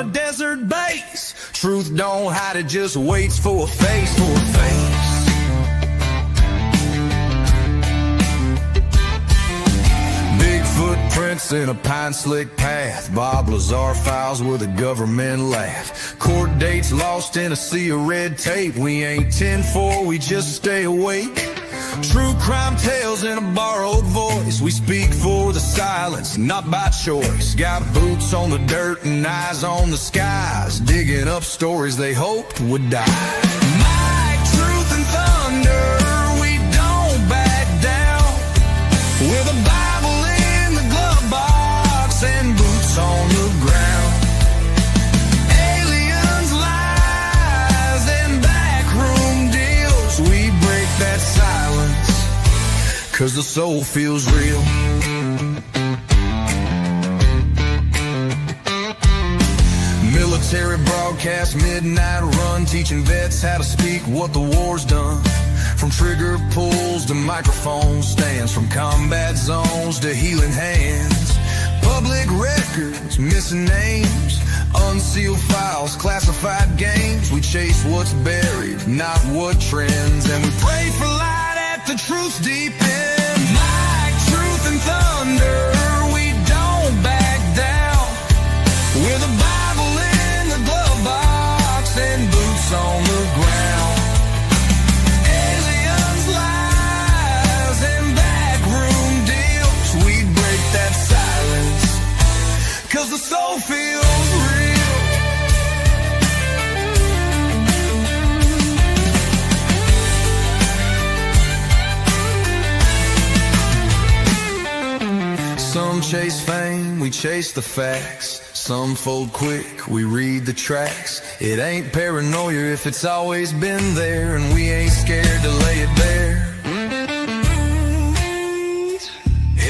a desert base. Truth don't hide, it just waits for a face, for a face. Big footprints in a pine slick path. Bob Lazar files with a government laugh. Court dates lost in a sea of red tape. We ain't 10-4, we just stay awake. True crime tales in a borrowed voice. We speak for the silence, not by choice. Got boots on the dirt and eyes on the skies, digging up stories they hoped would die. Might, truth, and thunder, we don't back down. With a Bible in the glove box and boots on the ground. Aliens, lies, and backroom deals. We break that silence, 'cause the soul feels real. Military broadcast, midnight run, teaching vets how to speak what the war's done. From trigger pulls to microphone stands, from combat zones to healing hands. Public records, missing names, unsealed files, classified games. We chase what's buried, not what trends, and we pray for light at the truth's deep end. Might, truth, and thunder, we don't back down. With a Bible in the glove box and boots on the ground. Aliens, lies, and backroom deals. We break that silence, 'cause the soul feels real. Some chase fame, we chase the facts. Some fold quick, we read the tracks. It ain't paranoia if it's always been there, and we ain't scared to lay it bare.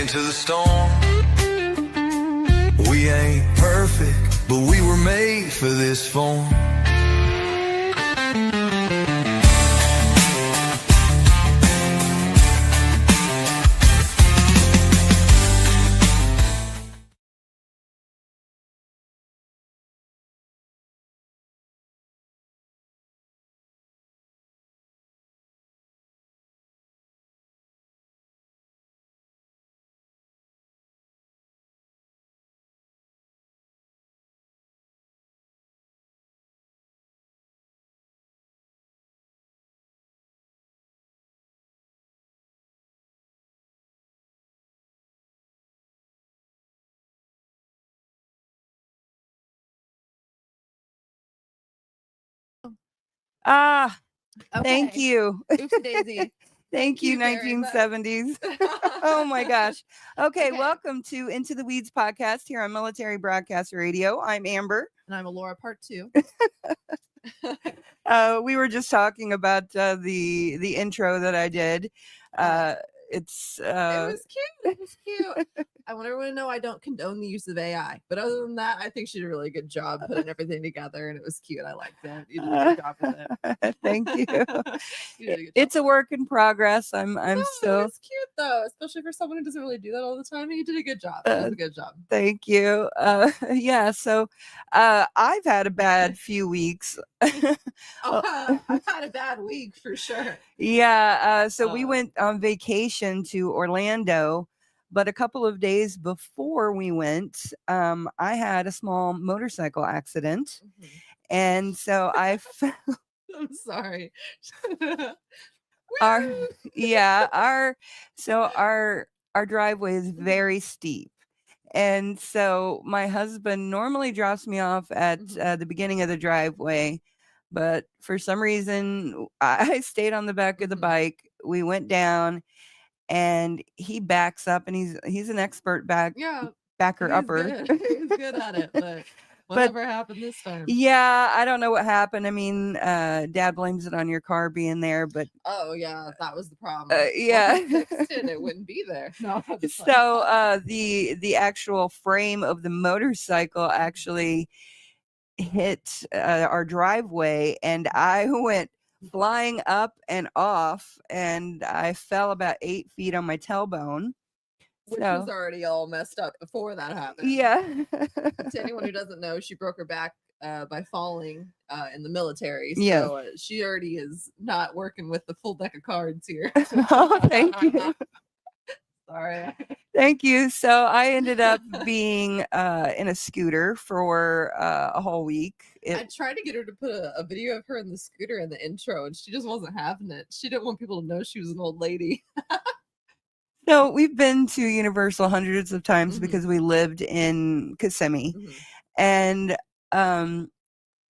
Into the storm. We ain't perfect, but we were made for this form. Thank Okay. you. Oopsie daisy. Thank you, very much. 1970s. Oh my gosh. Okay, Okay. welcome to Into the Weeds podcast here on Military Broadcast Radio. I'm Amber. And I'm Alora part 2. We were just talking about the intro that I did. It's It was cute. It was cute. I want everyone to know I don't condone the use of AI. But other than that, I think she did a really good job putting everything together, and it was cute. I liked it. You did a good job with it. Thank you. You did a good job. It's a work in progress. I'm No, still. it's cute though, especially for someone who doesn't really do that all the time. You did a good job. It was a good job. Thank you. Yeah, so I've had a bad few weeks. I've had a bad week for sure. Yeah, so we went on vacation to Orlando, but a couple of days before we went, I had a small motorcycle accident. And so I fell. I'm sorry. our driveway is very steep. And so my husband normally drops me off at the beginning of the driveway, but for some reason I stayed on the back of the bike. We went down and he backs up, and he's an expert backer upper. He's good at it, but whatever happened this time. Yeah, I don't know what happened. I mean, Dad blames it on your car being there, but oh yeah, that was the problem. Yeah, if I fixed it, it wouldn't be there. No. So the actual frame of the motorcycle actually hit our driveway, and I went flying up and off, and I fell about 8 feet on my tailbone. Which So was already all messed up before that happened. yeah. To anyone who doesn't know, she broke her back by falling in the military. Yes. So she already is not working with the full deck of cards here. Oh, thank you. Sorry. Thank you. So I ended up being in a scooter for a whole week. I tried to get her to put a video of her in the scooter in the intro, and she just wasn't having it. She didn't want people to know she was an old lady. So we've been to Universal hundreds of times Mhm. because we lived in Kissimmee. Mhm. And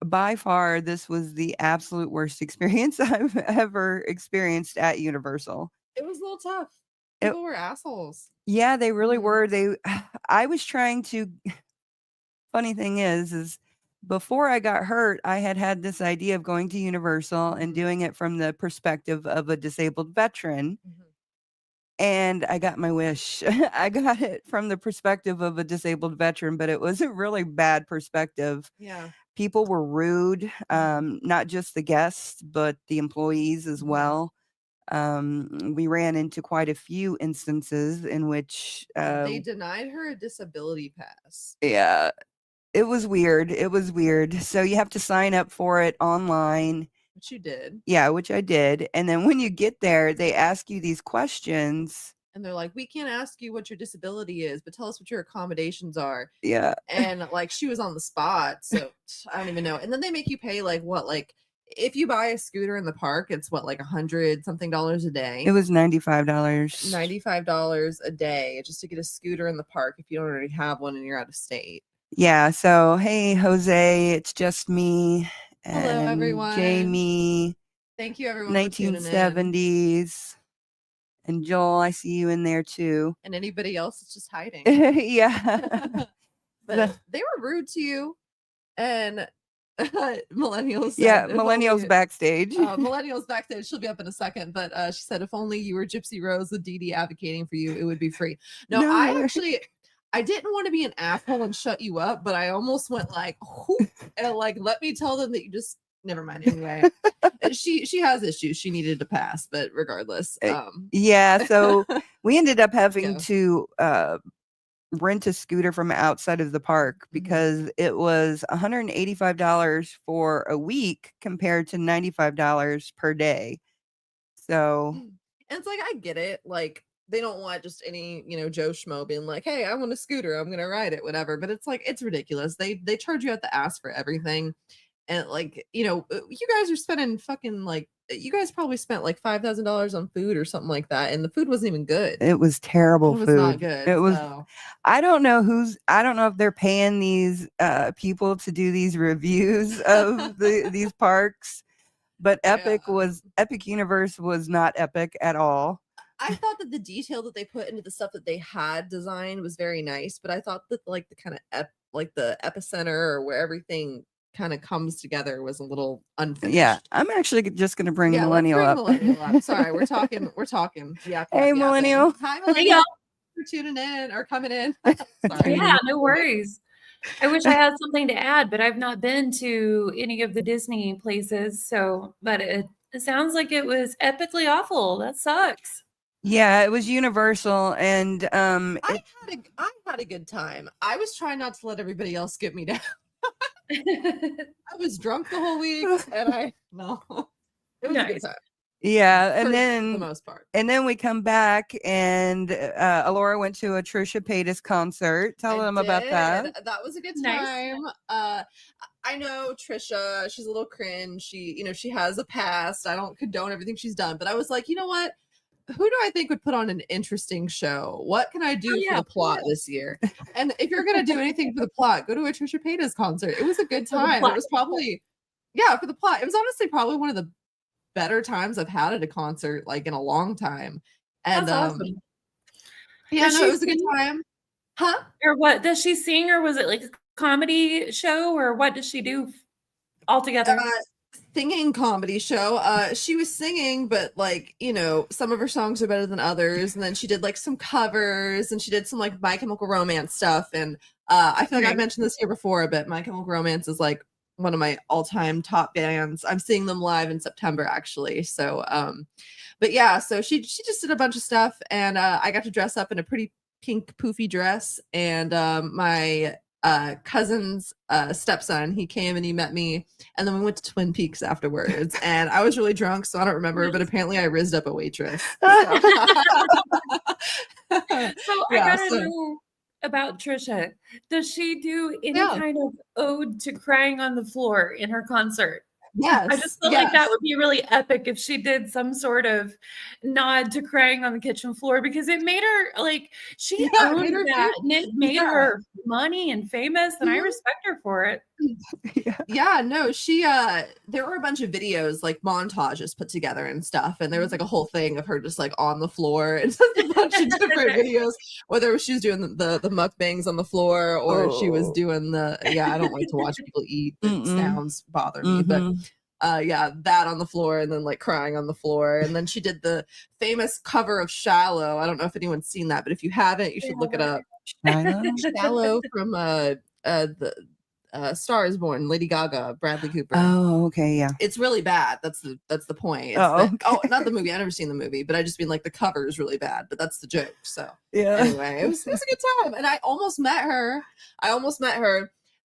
by far, this was the absolute worst experience I've ever experienced at Universal. It was a little tough. It- People were assholes. Yeah, they really Mhm. were. I was trying to. Funny thing is before I got hurt, I had this idea of going to Universal and Mhm. doing it from the perspective of a disabled veteran. Mhm. And I got my wish. I got it from the perspective of a disabled veteran, but it was a really bad perspective. Yeah. People were rude, Mhm. not just the guests, but the employees as Mhm. well. We ran into quite a few instances in which, They denied her a disability pass. yeah, it was weird. It was weird. So you have to sign up for it online. Which you did. Yeah, which I did. And then when you get there, they ask you these questions. And they're like, we can't ask you what your disability is, but tell us what your accommodations are. Yeah. And like she was on the spot. So I don't even know. And then they make you pay like what? Like if you buy a scooter in the park, it's what, like $100 something a day? It was $95. $95 a day just to get a scooter in the park if you don't already have one and you're out of state. Yeah. So, hey, Jose, it's just me and Hello, everyone. Jamie. Thank you, everyone, for tuning in. 1970s. And Joel, I see you in there too. And anybody else that's just hiding. Yeah. But they were rude to you. And millennials. Yeah, said, millennials backstage. Millennials backstage. She'll be up in a second. But she said, if only you were Gypsy Rose with Dee Dee advocating for you, it would be free. No. I didn't want to be an asshole and shut you up, but I almost went like, whoop, and like, let me tell them that you just, never mind. Anyway, she has issues. She needed to pass, but regardless. Yeah. So we ended up having Go. to rent a scooter from outside of the park because it was $185 for a week compared to $95 per day. So and it's like, I get it. Like, they don't want just any, Joe Schmo being like, hey, I want a scooter, I'm gonna ride it, whatever. But it's like, it's ridiculous. They charge you at the ass for everything. And like, you guys are spending fucking like, you guys probably spent like $5,000 on food or something like that, and the food wasn't even good. it was terrible food. It was not good. It was. So. I don't know if they're paying these people to do these reviews of these parks, but Epic Universe was not epic at all. I thought that the detail that they put into the stuff that they had designed was very nice, but I thought that like the kind of the epicenter or where everything kind of comes together was a little unfinished. Yeah, I'm actually just going to bring Millennial up. Millennial up. Sorry, we're talking. Yeah. Hey, Millennial. Hi, Millennial. Hey, for tuning in or coming in. Sorry. Yeah, no worries. I wish I had something to add, but I've not been to any of the Disney places. But it sounds like it was epically awful. That sucks. Yeah, it was Universal, and I had a good time. I was trying not to let everybody else get me down. I was drunk the whole week, and it was a good time. Yeah, and then for the most part. And then we come back, and Alora went to a Trisha Paytas concert. Tell them about that. That was a good time. Nice. I know Trisha. She's a little cringe. She has a past. I don't condone everything she's done, but I was like, you know what? Who do I think would put on an interesting show? What can I do for the plot this year? And if you're gonna do anything for the plot, go to a Trisha Paytas concert. It was a good time. It was probably for the plot. It was honestly probably one of the better times I've had at a concert like in a long time. And that's awesome. It was a good time. Huh? Or what does she sing, or was it like a comedy show, or what does she do altogether? Singing comedy show. She was singing, but like, some of her songs are better than others. And then she did like some covers, and she did some like My Chemical Romance stuff. And I feel like I mentioned this here before, but My Chemical Romance is like one of my all-time top bands. I'm seeing them live in September, actually. So, but yeah, so she just did a bunch of stuff, and I got to dress up in a pretty pink poofy dress, and my cousin's stepson, he came and he met me, and then we went to Twin Peaks afterwards, and I was really drunk, so I don't remember, but apparently I rizzed up a waitress. So I gotta know about Trisha. Does she do any kind of ode to crying on the floor in her concert? Yes. I just felt like that would be really epic if she did some sort of nod to crying on the kitchen floor, because it made her like she owned that, and it made her money and famous, and I respect her for it. Yeah, no, she there were a bunch of videos, like montages put together and stuff, and there was like a whole thing of her just like on the floor and a bunch of different videos, whether she was doing the mukbangs on the floor or she was doing the I don't like to watch people eat. It sounds bother me, but that on the floor, and then like crying on the floor, and then she did the famous cover of Shallow. I don't know if anyone's seen that, but if you haven't, you should look it up. Shallow from the Star is Born, Lady Gaga, Bradley Cooper. Oh, okay, yeah. It's really bad. That's the point. Not the movie. I've never seen the movie, but I just mean like the cover is really bad, but that's the joke. So anyway, it was a good time, and I almost met her.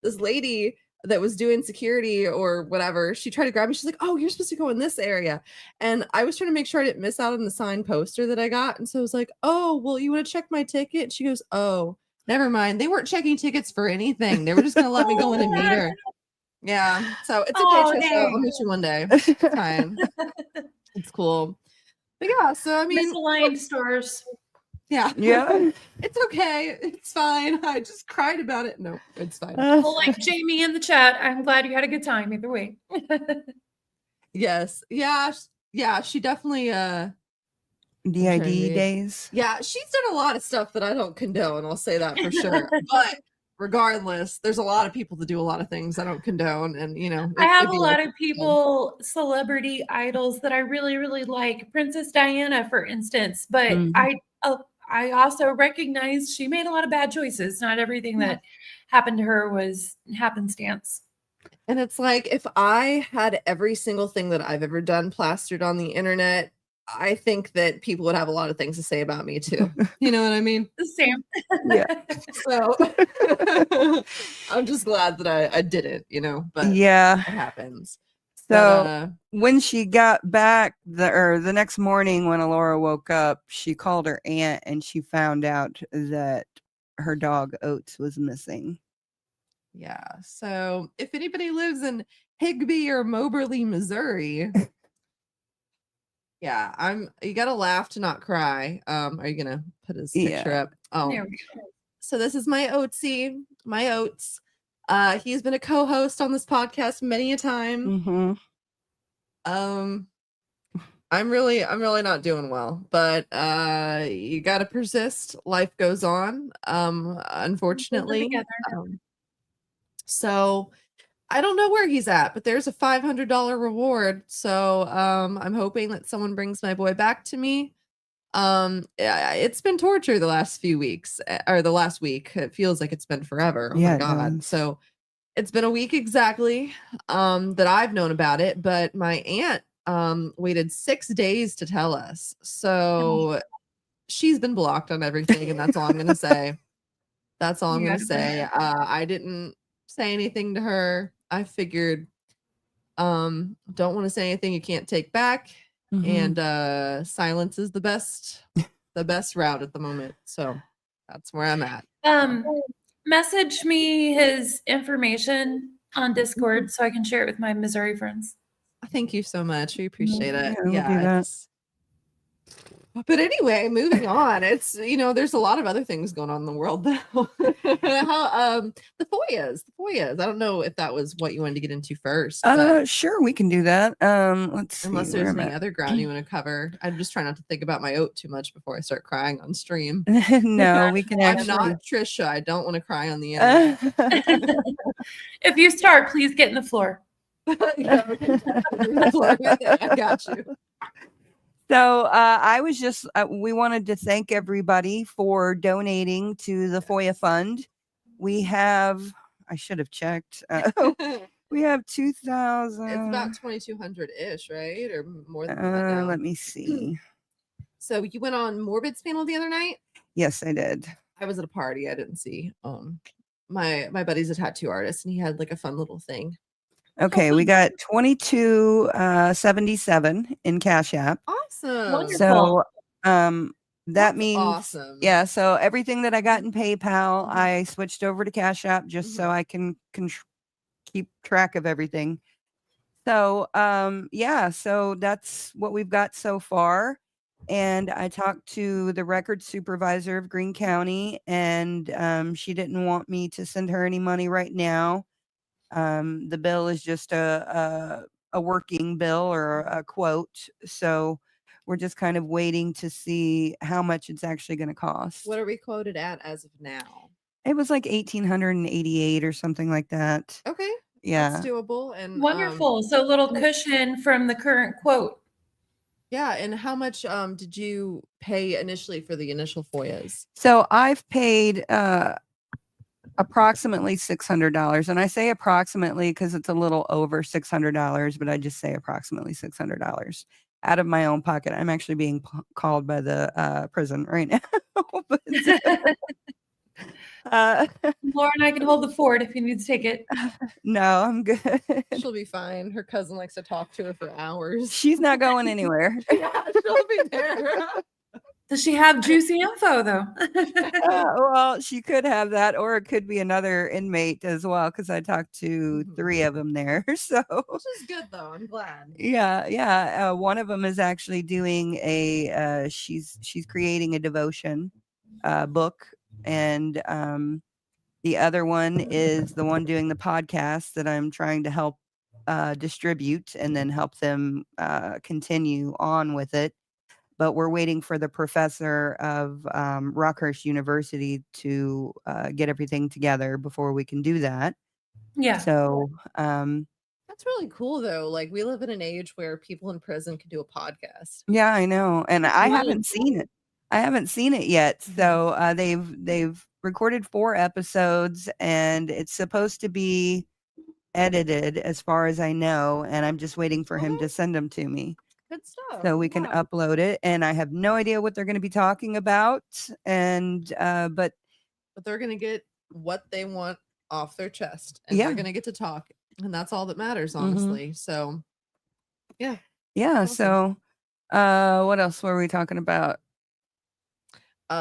This lady that was doing security or whatever, she tried to grab me. She's like, "Oh, you're supposed to go in this area," and I was trying to make sure I didn't miss out on the signed poster that I got, and so I was like, "Oh, well, you want to check my ticket?" And she goes, "Oh, never mind. They weren't checking tickets for anything. They were just going to let me go in and meet her." Yeah. So it's okay, Trisha. I'll meet you one day. It's fine. It's cool. But yeah, so I mean, misaligned stores. Yeah. It's okay. It's fine. I just cried about it. No, it's fine. Well, like Jamie in the chat, I'm glad you had a good time either way. Yes. Yeah. Yeah. She definitely, DID days. Yeah, she's done a lot of stuff that I don't condone. I'll say that for sure. But regardless, there's a lot of people that do a lot of things I don't condone, and I have a lot of people, celebrity idols that I really, really like. Princess Diana, for instance. But I also recognize she made a lot of bad choices. Not everything that happened to her was happenstance. And it's like, if I had every single thing that I've ever done plastered on the internet, I think that people would have a lot of things to say about me too. You know what I mean? The same. So I'm just glad that I didn't, but it happens. So when she got back the next morning when Alora woke up, she called her aunt and she found out that her dog Oates was missing. Yeah. So if anybody lives in Higbee or Moberly, Missouri, you gotta laugh to not cry. Are you gonna put his picture up? Oh, there we go. So this is my Oatesy, my Oates. He's been a co-host on this podcast many a time. I'm really not doing well, but you gotta persist. Life goes on. Unfortunately. So I don't know where he's at, but there's a $500 reward. So I'm hoping that someone brings my boy back to me. It's been torture the last few weeks, or the last week. It feels like it's been forever. Oh my God. So it's been a week exactly that I've known about it, but my aunt waited 6 days to tell us. So she's been blocked on everything, and that's all I'm gonna say. That's all I'm gonna say. I didn't say anything to her. I figured don't want to say anything you can't take back, and silence is the best route at the moment. So that's where I'm at. Message me his information on Discord so I can share it with my Missouri friends. Thank you so much. We appreciate it. But anyway, moving on. It's there's a lot of other things going on in the world though. How the FOIAs. I don't know if that was what you wanted to get into first. Sure, we can do that. Let's see. Unless there's any other ground you want to cover. I'm just trying not to think about my oat too much before I start crying on stream. No, we can actually. I'm not Trisha. I don't want to cry on the internet. If you start, please get in the floor. I got you. So I was just, we wanted to thank everybody for donating to the FOIA Fund. We have, I should have checked. We have 2,000. It's about 2,200-ish, right? Or more than that now. Let me see. So you went on Morbid's panel the other night? Yes, I did. I was at a party. I didn't see my buddy's a tattoo artist, and he had like a fun little thing. Okay, we got 22.77 in Cash App. Awesome. Wonderful. So that That's means awesome. yeah, so everything that I got in PayPal, I switched over to Cash App just so I can keep track of everything. So yeah, so that's what we've got so far. And I talked to the record supervisor of Greene County, and she didn't want me to send her any money right now. The bill is just a working bill or a quote. So we're just kind of waiting to see how much it's actually going to cost. What are we quoted at as of now? It was like 1,888 or something like that. Okay. Yeah. That's doable. And Wonderful. So a little cushion from the current quote. yeah. And how much did you pay initially for the initial FOIAs? So I've paid approximately $600, and I say approximately because it's a little over $600, but I just say approximately $600 out of my own pocket. I'm actually being called by the prison right now. Laura and I can hold the fort if you need to take it. No, I'm good. She'll be fine. Her cousin likes to talk to her for hours. She's not going anywhere. Yeah, she'll be there. Does she have juicy info though? Well, she could have that, or it could be another inmate as well, because I talked to 3 of them there. So Which is good though. I'm glad. yeah. One of them is actually doing a she's creating a devotion book, and the other one is the one doing the podcast that I'm trying to help distribute and then help them continue on with it. But we're waiting for the professor of Rockhurst University to get everything together before we can do that. Yeah. So That's really cool though. Like we live in an age where people in prison can do a podcast. yeah, I know, and I Really haven't seen it. I haven't seen it yet. So they've recorded 4 episodes, and it's supposed to be edited, as far as I know, and I'm just waiting for him to send them to me. Good stuff. So we can Yeah. upload it, and I have no idea what they're going to be talking about. And but they're gonna get what they want off their chest, and Yeah. they're gonna get to talk, and that's all that matters, Mhm. honestly. So yeah. yeah, Awesome. so what else were we talking about?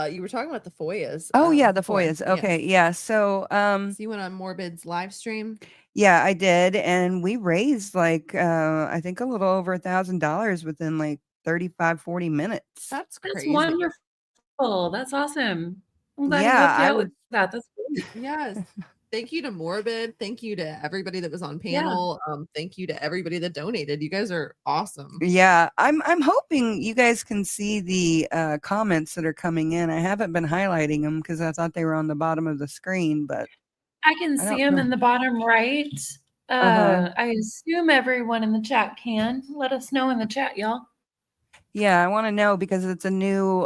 You were talking about the FOIAs. Oh yeah, the before. FOIAs. Yeah. Okay, yeah. So So you went on Morbid's live stream. yeah, I did, and we raised like I think a little over $1,000 within like 35-40 minutes. That's That's crazy. wonderful. That's awesome. I'm glad Yeah, he helped you I out was- with that. That's great. Yes. Thank you to Morbid. Thank you to everybody that was on panel. Thank you to everybody that donated. You guys are awesome. Yeah, I'm hoping you guys can see the comments that are coming in. I haven't been highlighting them because I thought they were on the bottom of the screen, but I can I see don't them know. in the bottom right. I assume everyone in the chat can. Let us know in the chat, y'all. yeah, I want to know because it's a new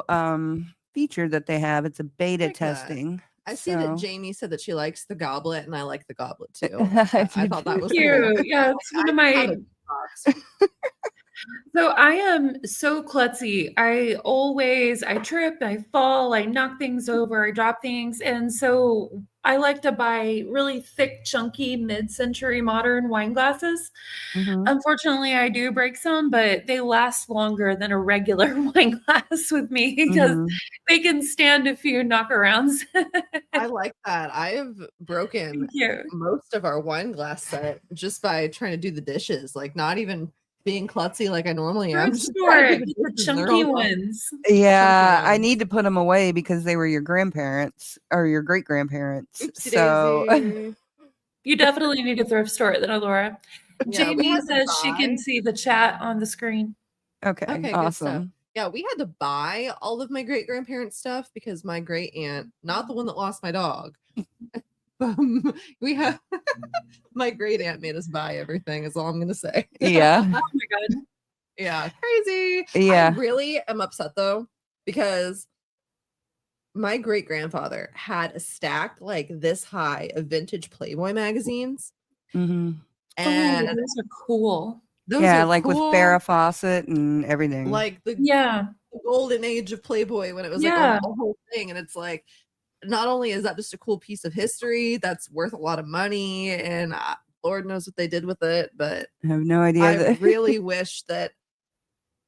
feature that they have. It's a beta Like that. testing. I see that So- Jamie said that she likes the goblet, and I like the goblet too. I I do thought that too. was Cute. cool. Yeah, it's one of I have my. a box. So I am so klutzy. I trip, I fall, I knock things over, I drop things. And so I like to buy really thick, chunky mid-century modern wine glasses. Mhm. Unfortunately, I do break some, but they last longer than a regular wine glass with me because Mhm. they can stand a few knockarounds. I like that. I have broken Thank you. most of our wine glass set just by trying to do the dishes, like not even being klutzy like I normally am. Thrift just store trying to it. do Get the the dishes, and they're chunky all gone. ones. Yeah, I ones. need to put them away because they were your grandparents or your great grandparents. Oopsie So daisy. You definitely need to thrift store it, then, Laura. Yeah, we Jamie had to says she can buy- see the chat on the screen. okay, Okay, good stuff. awesome. Yeah, we had to buy all of my great grandparents' stuff because my great aunt, not the one that lost my dog, we have my great aunt made us buy everything, is all I'm gonna say. Yeah, Oh my god. Yeah, crazy. Yeah. I really am upset though, because my great grandfather had a stack like this high of vintage Playboy magazines. hmm And Oh, those are cool. those yeah, are like with cool, Farrah Fawcett and everything. like the Yeah. golden age of Playboy when it was like Yeah. a whole thing. And it's like, not only is that just a cool piece of history that's worth a lot of money, and Lord knows what they did with it, but I have no idea. I really wish that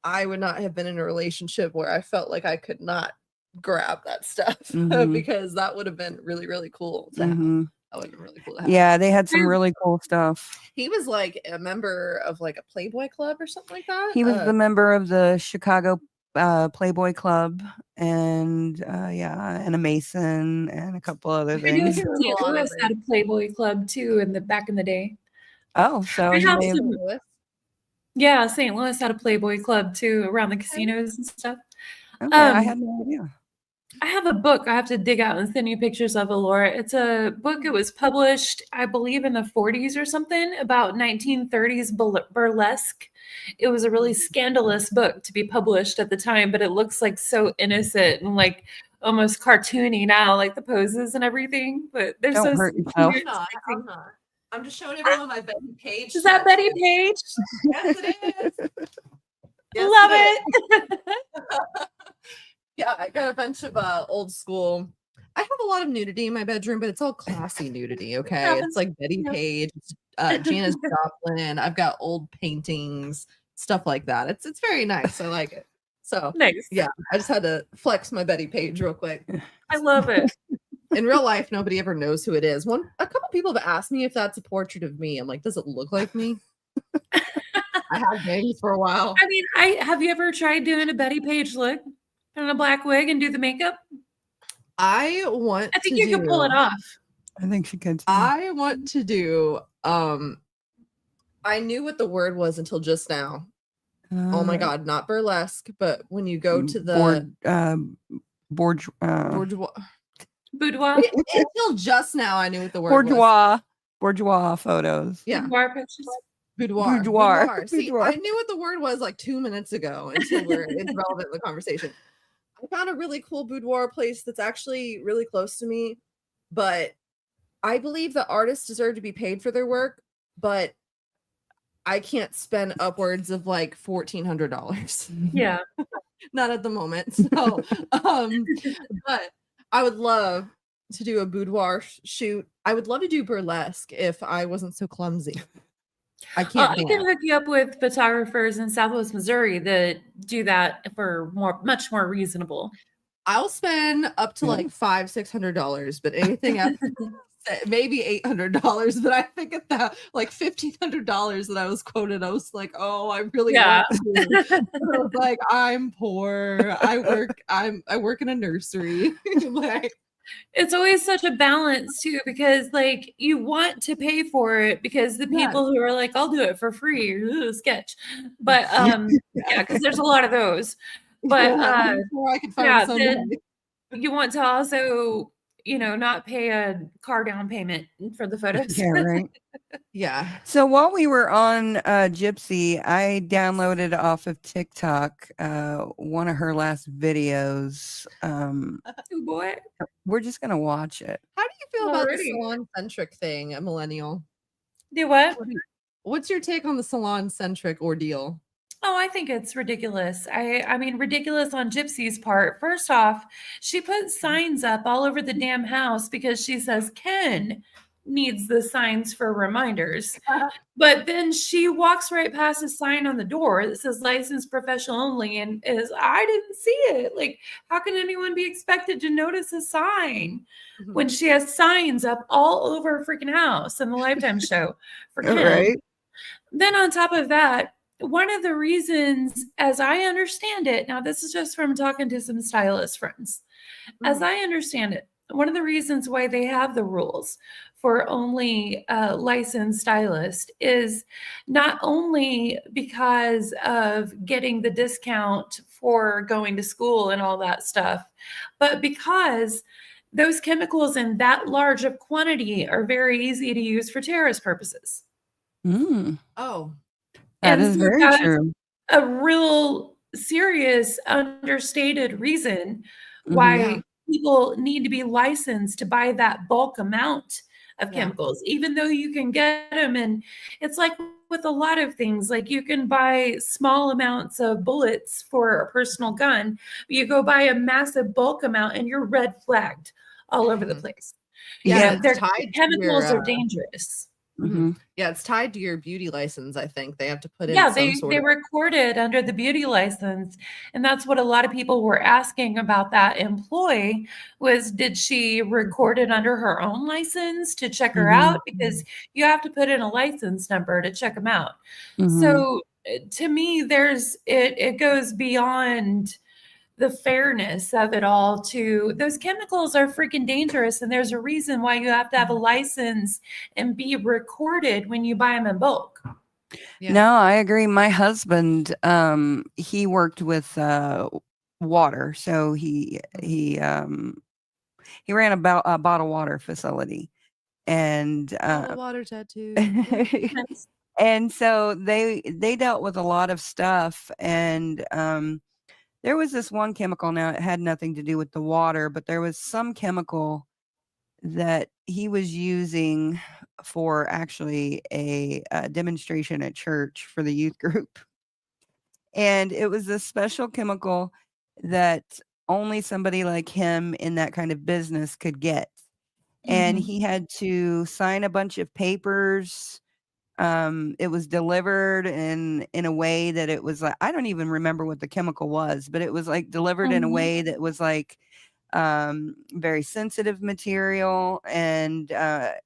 I would not have been in a relationship where I felt like I could not grab that stuff because that would have been really, really cool to have. That would have been really cool to have. Yeah, they had some really cool stuff. He was like a member of like a Playboy club or something like that. He was the member of the Chicago Playboy Club, and and a Mason, and a couple other things. St. Louis had a Playboy club too in the back in the day. Oh, so yeah, St. Louis had a Playboy club too around the casinos and stuff. Okay, I had no idea. I have a book I have to dig out and send you pictures of, Laura. It's a book. It was published, I believe, in the 40s or something, about 1930s burlesque. It was a really scandalous book to be published at the time, but it looks like so innocent and like almost cartoony now, like the poses and everything. But they're Don't so hurt yourself. I'm not. I'm just showing everyone my Betty Page. Is that Betty Page? Yes, it is. Yes, Love it. it. Yeah, I got a bunch of old school. I have a lot of nudity in my bedroom, but it's all classy nudity. Okay, it's like Betty Page, Janis Joplin. I've got old paintings, stuff like that. It's very nice. I like it. So nice. Yeah, I just had to flex my Betty Page real quick. I love it. In real life, nobody ever knows who it is. A couple people have asked me if that's a portrait of me. I'm like, does it look like me? I have maybe for a while. I mean, have you ever tried doing a Betty Page look in a black wig and do the makeup? I think you can pull it off. I think she could too. I want to do I knew what the word was until just now. Oh my god, not burlesque, but when you go to the boudoir. Until just now I knew what the word was. Bourgeois photos. Yeah. Boudoir pictures. Boudoir. See, I knew what the word was like 2 minutes ago until it's relevant in the conversation. I found a really cool boudoir place that's actually really close to me, but I believe the artists deserve to be paid for their work, but I can't spend upwards of like $1,400. Yeah. Not at the moment. So, but I would love to do a boudoir shoot. I would love to do burlesque if I wasn't so clumsy. I can't. I can hook you up with photographers in Southwest Missouri that do that for much more reasonable. I'll spend up to like $500-$600, but anything else, maybe $800. But I think at that like $1,500 that I was quoted, I was like, oh, I really want to. I was like, I'm poor. I work in a nursery. Like, it's always such a balance too, because like you want to pay for it because the people who are like, I'll do it for free, sketch. But because there's a lot of those. But I can find somebody. You want to also, not pay a car down payment for the photos. Yeah, right. Yeah. So while we were on Gypsy, I downloaded off of TikTok one of her last videos. Oh boy. We're just gonna watch it. How do you feel about the salon-centric thing, a millennial? Do what? What's your take on the salon-centric ordeal? Oh, I think it's ridiculous. I mean, ridiculous on Gypsy's part. First off, she put signs up all over the damn house because she says Ken needs the signs for reminders. But then she walks right past a sign on the door that says licensed professional only, and I didn't see it. Like, how can anyone be expected to notice a sign when she has signs up all over her freaking house in the Lifetime show for Ken? Right. Then on top of that, one of the reasons, as I understand it, now this is just from talking to some stylist friends, as I understand it, one of the reasons why they have the rules for only licensed stylist is not only because of getting the discount for going to school and all that stuff, but because those chemicals in that large of quantity are very easy to use for terrorist purposes. Oh. That is very true. A real serious, understated reason why people need to be licensed to buy that bulk amount of chemicals, even though you can get them. And it's like with a lot of things, like you can buy small amounts of bullets for a personal gun, but you go buy a massive bulk amount and you're red flagged all over the Mhm. place. Yeah, Yeah. it's Their tied to chemicals your, are dangerous. Mhm. yeah, it's tied to your beauty license, I think. They have to put in Yeah, some sort they of recorded under the beauty license, and that's what a lot of people were asking about that employee was, did she record it under her own license to check her Mhm. out? Because you have to put in a license number to check them out. Mhm. So to me, it goes beyond the fairness of it all to those chemicals are freaking dangerous, and there's a reason why you have to have a license and be recorded when you buy them in bulk. yeah. No, I agree. My husband, he worked with water, so he ran a bottled water facility, and Bottled water tattoo. Nice. and so they dealt with a lot of stuff, and there was this one chemical. Now it had nothing to do with the water, but there was some chemical that he was using for actually a demonstration at church for the youth group. And it was a special chemical that only somebody like him in that kind of business could get. And Mhm. he had to sign a bunch of papers. It was delivered in a way that it was like, I don't even remember what the chemical was, but it was like delivered in a Mhm. way that was like very sensitive material. And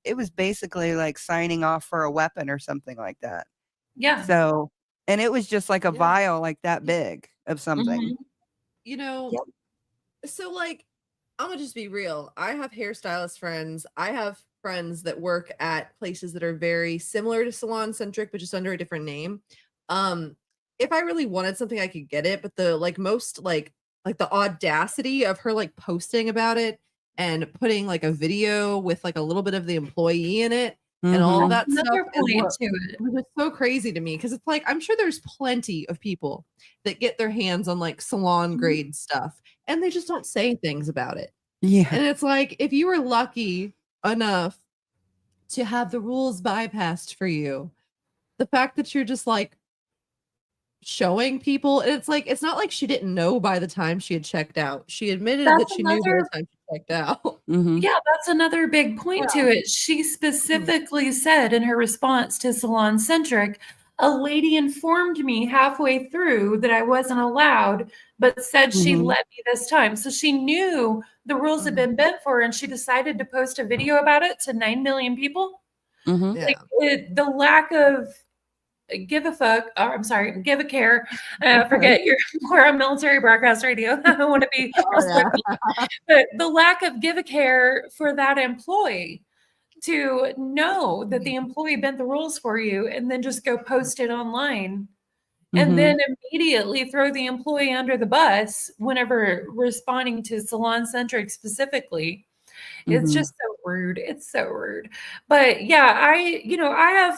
it was basically like signing off for a weapon or something like that. Yeah. So, and it was just like a Yeah. vial like that big of something. Mhm. You know, Yep. so like, I'm gonna just be real. I have hairstylist friends. I have friends that work at places that are very similar to salon centric, but just under a different name. Um, if I really wanted something, I could get it, but the like most like the audacity of her like posting about it and putting like a video with like a little bit of the employee in it and all of Mhm. that stuff Another is point what to it. was just so crazy to me because it's like I'm sure there's plenty of people that get their hands on like salon grade stuff and they just don't say things about it. Yeah. And it's like if you were lucky enough to have the rules bypassed for you, the fact that you're just like showing people, and it's like it's not like she didn't know by the time she had checked out. She admitted that That's she knew by the another time she checked out. Mhm. Yeah, that's another big point to it. She specifically said in her response to Salon Centric, a lady informed me halfway through that I wasn't allowed, but said she Mhm. let me this time. So she knew the rules had been bent for her, and she decided to post a video about it to 9 million people. Mhm. Yeah. The lack of give a fuck, or I'm sorry, give a care. Forget we're on military broadcast radio. I want to be Oh respectful. yeah. But the lack of give a care for that employee to know that the employee bent the rules for you and then just go post it online and Mhm. then immediately throw the employee under the bus whenever responding to Salon Centric specifically. It's Mhm. just so rude. It's so rude. But yeah, I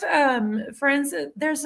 have friends. There's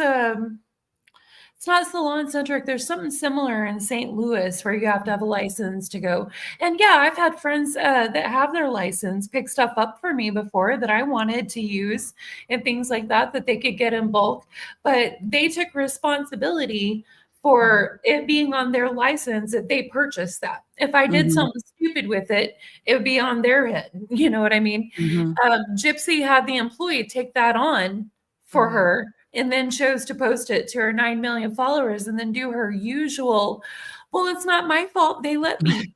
it's not salon centric. There's something similar in St. Louis where you have to have a license to go. And yeah, I've had friends that have their license pick stuff up for me before that I wanted to use and things like that that they could get in bulk. But they took responsibility for it being on their license that they purchased that. If I did Mhm. something stupid with it, it would be on their head. You know what I mean? Mhm. Gypsy had the employee take that on for her and then chose to post it to her 9 million followers and then do her usual, well, it's not my fault. They let me.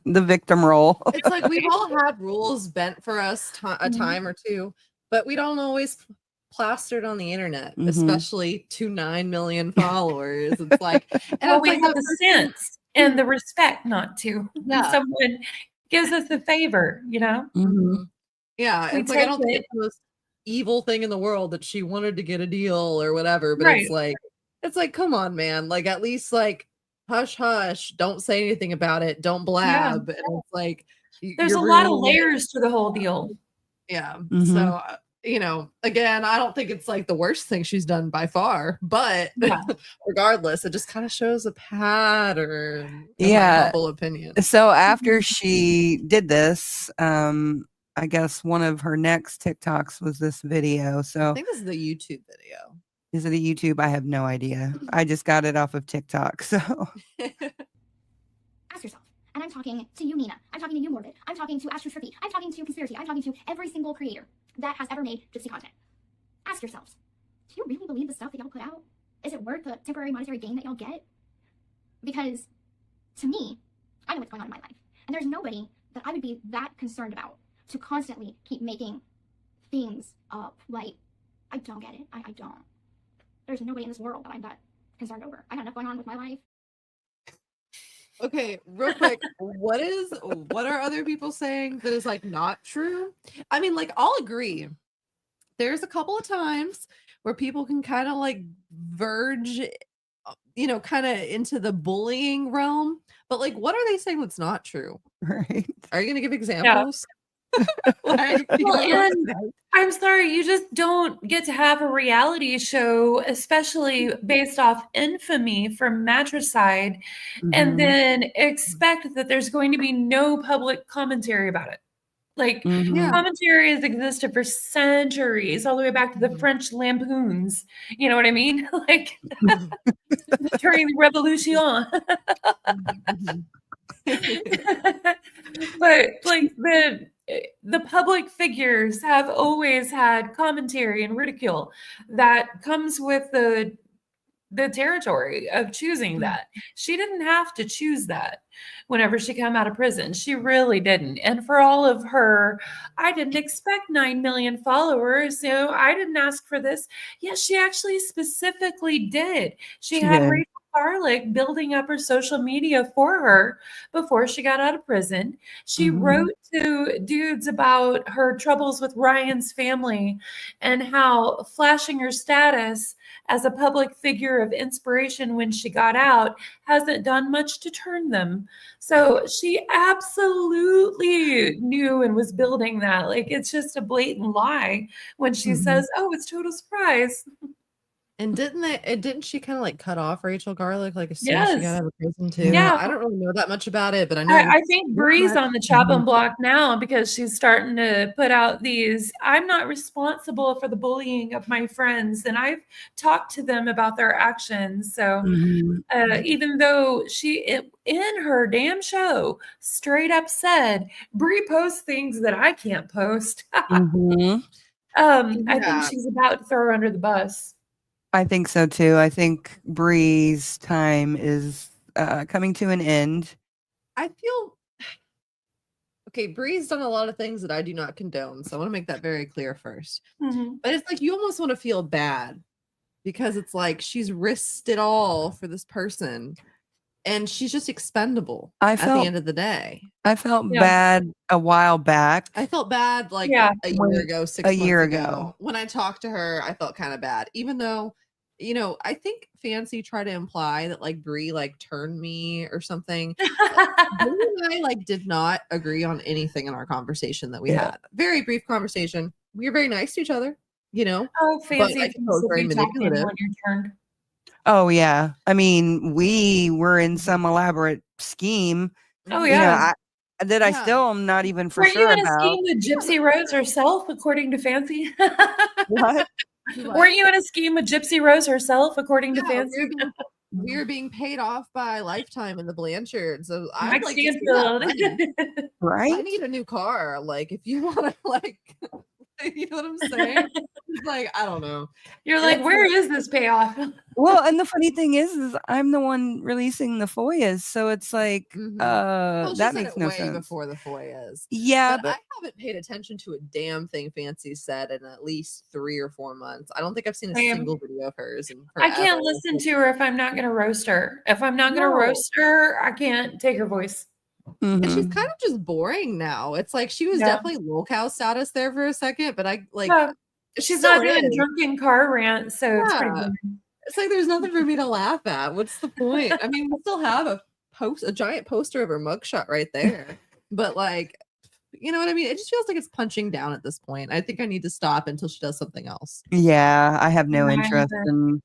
The victim role. It's like we've all had rules bent for us a Mhm. time or two, but we don't always plaster it on the internet, Mhm. especially to 9 million followers. It's like, and Well, it's we like have the the person, sense and the respect not to. When yeah. someone gives us a favor, Mhm. Mhm. Yeah, we it's like I take don't think it. it's the most evil thing in the world that she wanted to get a deal or whatever, but Right. it's like, come on, man. Like at least like hush hush, don't say anything about it, don't Yeah. blab. And it's like There's you're a lot of ruining it. layers to the whole deal. Yeah. Mhm. So again, I don't think it's like the worst thing she's done by far, but Yeah. regardless, it just kind of shows a pattern, in my Yeah. humble opinion. So after she did this, I guess one of her next TikToks was this video. I So think this is the YouTube video. is it a YouTube? I have no idea. I just got it off of TikTok. So Ask yourself, am And I'm talking to you, Nina. I'm talking to you, Morbid. I'm talking to Astro Trippy. I'm talking to Conspiracy. I'm talking to every single creator that has ever made Gypsy content. Ask yourselves, do you really believe the stuff that y'all put out? Is it worth the temporary monetary gain that y'all get? Because to me, I know what's going on in my life. And there's nobody that I would be that concerned about to constantly keep making things up. Like, I don't get it. I don't. There's nobody in this world that I'm that concerned over. I got enough going on with my life. Okay, real quick, what are other people saying that is like not true? I mean, like, I'll agree. There's a couple of times where people can kind of like verge, kind of into the bullying realm. But like, what are they saying that's not true? Right. Are you gonna give examples? Like, Well, and I'm sorry, you just don't get to have a reality show, especially based off infamy from matricide, and Mhm. then expect that there's going to be no public commentary about it. Like, Mhm. Yeah. commentary has existed for centuries, all the way back to the French lampoons. You know what I mean? Like, during the Revolution. But like the public figures have always had commentary and ridicule that comes with the territory of choosing that. She didn't have to choose that whenever she came out of prison. She really didn't. And for all of her, I didn't expect 9 million followers, so I didn't ask for this. Yes, she actually specifically did. She She had did. Rachel Garlick building up her social media for her before she got out of prison. She Mhm. wrote to dudes about her troubles with Ryan's family and how flashing her status as a public figure of inspiration when she got out hasn't done much to turn them. So she absolutely knew and was building that. Like, it's just a blatant lie when she Mhm. says, "Oh, it's total surprise." And didn't she kind of like cut off Rachel Garlick like as soon as she got Yes. out of prison too? Yeah. I don't really know that much about it, but I know I think Bree's much. on the chopping block now because she's starting to put out these, I'm not responsible for the bullying of my friends. And I've talked to them about their actions. So Mhm. even though in her damn show straight up said, Bree posts things that I can't post. Mhm. I think Yeah. she's about to throw her under the bus. I think so too. I think Bree's time is coming to an end. I feel okay. Bree's done a lot of things that I do not condone, so I want to make that very clear first. Mhm. But it's like you almost want to feel bad because it's like she's risked it all for this person, and she's just expendable I at the felt end of the day. I felt Yeah. bad a while back. I felt bad like Yeah. a When- year ago, 6 a months year ago. ago. When I talked to her, I felt kind of bad, even though, I think Fancy tried to imply that like Bree like turned me or something. Bree and I like did not agree on anything in our conversation that we Yeah. had. Very brief conversation. We were very nice to each other, Oh, but fancy I things suppose if very you tap in manipulative. when you're turned. Oh yeah. I mean, we were in some elaborate scheme. Oh, You know, yeah. I Yeah. still am not even for Were you sure in a about. scheme with Gypsy Rose herself, according to Fancy? What? Weren't you in a scheme with Gypsy Rose herself, according to Yeah, Fancy? we were being paid off by Lifetime in the Blanchard, so I'd Mike like to see that Stanfield. money. I Right? need a new car. Like, if you want to, like, you know what I'm saying? It's like, I don't know. You're And like, it's where like- is this payoff? Well, and the funny thing is I'm the one releasing the FOIAs, so it's like, Well, she that said makes it no way sense. before the FOIAs. Yeah, But but I haven't paid attention to a damn thing Fancy said in at least 3 or 4 months. I don't think I've seen a Same. single video of hers in I forever. can't listen to her if I'm not going to roast her. If I'm not going to No. roast her, I can't take her voice. And she's mhm. kind of just boring now. It's like she was Yeah. definitely lolcow status there for a second, but I like Yeah. she She's still not doing is. drunken car rants, so it's pretty Yeah. boring. It's like there's nothing for me to laugh at. What's the point? I mean, we still have a giant poster of her mugshot right there. But like, you know what I mean? It just feels like it's punching down at this point. I think I need to stop until she does something else. Yeah, I have no I interest haven't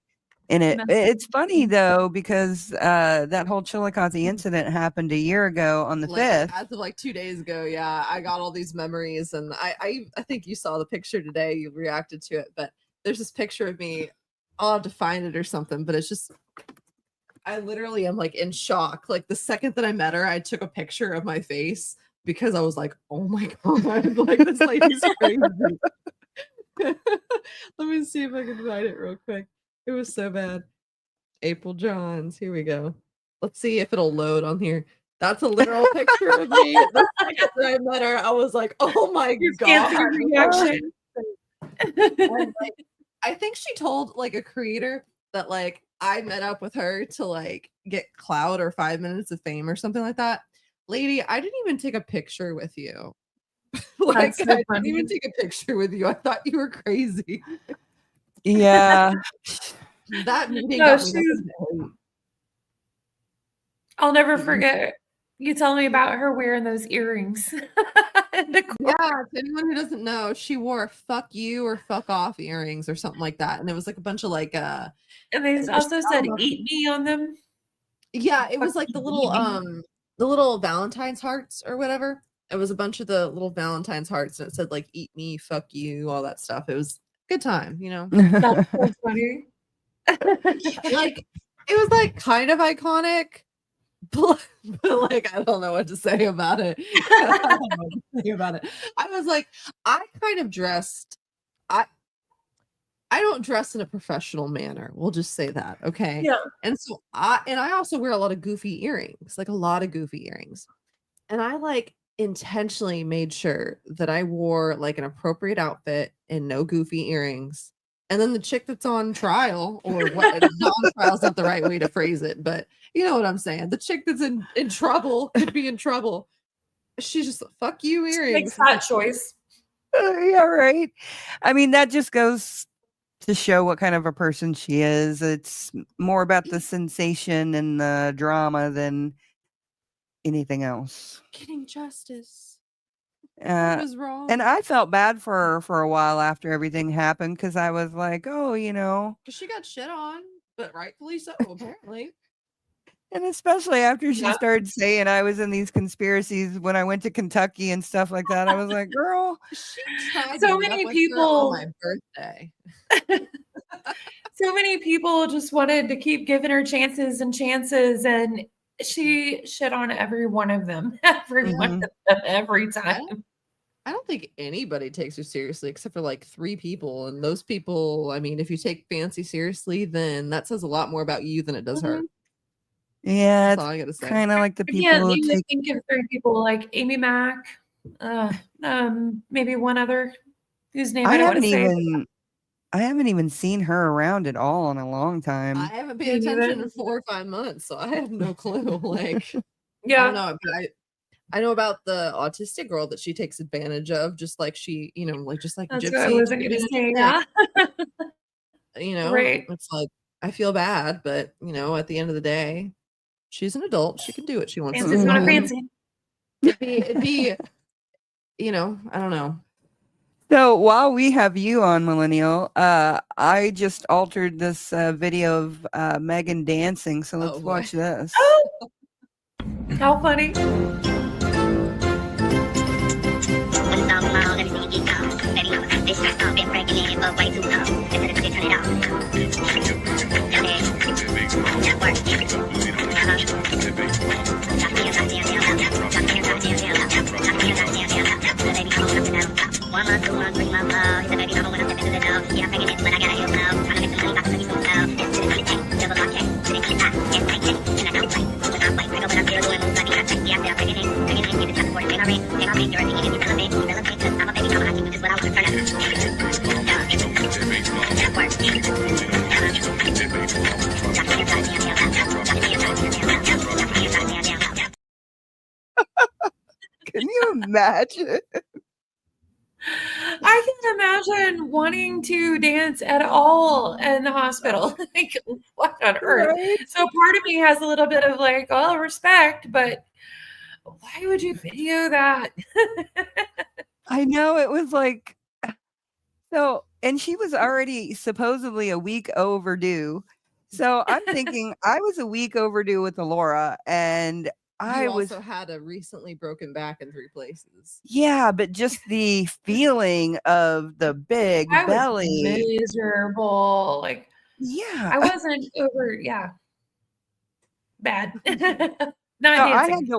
in it. messed It's funny though, because that whole Chillicothe incident happened a year ago on the Like 5th. as of like 2 days ago, yeah, I got all these memories, and I think you saw the picture today. You reacted to it, but there's this picture of me. I'll have to find it or something, but it's just I literally am like in shock. Like the second that I met her, I took a picture of my face because I was like, oh my God, like this lady's crazy. Let me see if I can find it real quick. It was so bad. April Johns. Here we go. Let's see if it'll load on here. That's a literal picture of me. The second that I met her, I was like, oh my God. Fancy reaction. And, like, I think she told like a creator that like I met up with her to like get clout or 5 minutes of fame or something like that. Lady, I didn't even take a picture with you. Like That's so I didn't funny. even take a picture with you. I thought you were crazy. Yeah. That meeting No, got me she's- nothing but hate. I'll never forget you telling me about her wearing those earrings. in the court. Yeah, to anyone who doesn't know, she wore fuck you or fuck off earrings or something like that. And it was like a bunch of like And they There's also said so much- eat me on them. yeah, it was like the little Fucking the little Valentine's hearts or whatever. It was a bunch of the little Valentine's hearts and it said like eat me, fuck you, all that stuff. It was a good time, you know. That's so funny. Like it was like kind of iconic, but like I don't know what to say about it. I don't know what to say about it. I was like, I kind of dressed. I don't dress in a professional manner. We'll just say that, okay? Yeah. And so I also wear a lot of goofy earrings, like a lot of goofy earrings. And I like intentionally made sure that I wore like an appropriate outfit and no goofy earrings. And then the chick that's on trial, or what not on trial is not the right way to phrase it, but you know what I'm saying. The chick that's in trouble could be in trouble. She's just fuck you earrings. Makes that choice. Yeah, right. I mean, that just goes to show what kind of a person she is. It's more about the sensation and the drama than anything else. Getting justice. What was wrong? And I felt bad for her for a while after everything happened because I was like, oh, you know, because she got shit on, but rightfully so, apparently. and especially after she Yeah. started saying I was in these conspiracies when I went to Kentucky and stuff like that. I was like, girl, She tried So to meet many up with her on people- my birthday. So many people just wanted to keep giving her chances and chances, and she shit on every one of them, every one of them, every time. I don't think anybody takes her seriously except for like 3 people. And those people, I mean, if you take Fancy seriously, then that says a lot more about you than it does her. yeah, That's all it's I gotta say. kind of like the I people can't who even take. think of 3 people like Amy Mack, maybe one other whose name I don't want to say. I haven't even seen her around at all in a long time. I haven't paid Me attention neither. in 4 or 5 months, so I have no clue. Like, I Yeah, don't know, but I know about the autistic girl that she takes advantage of, just like she, you know, like just like that's Gypsy. what I wasn't took going to advantage say. of Yeah. me. You know, Right. it's like I feel bad, but you know, at the end of the day, she's an adult. She can do what she wants to Fancy's do. not a Mhm. fancy. It'd be, you know, I don't know. So while we have you on, Millennial, I just altered this video of Megan dancing. So let's Oh, boy. watch this. How funny. Can you imagine? I can imagine wanting to dance at all in the hospital. Like, what on earth? Right? So part of me has a little bit of like, oh, respect, but why would you video that? I know, it was like so, and she was already supposedly a week overdue. So I'm thinking I was a week overdue with Laura, and I You was also had a recently broken back in 3 places. yeah, but just the feeling of the big I was belly. miserable. Like, Yeah. I wasn't over. Yeah. Bad. Not No, dancing.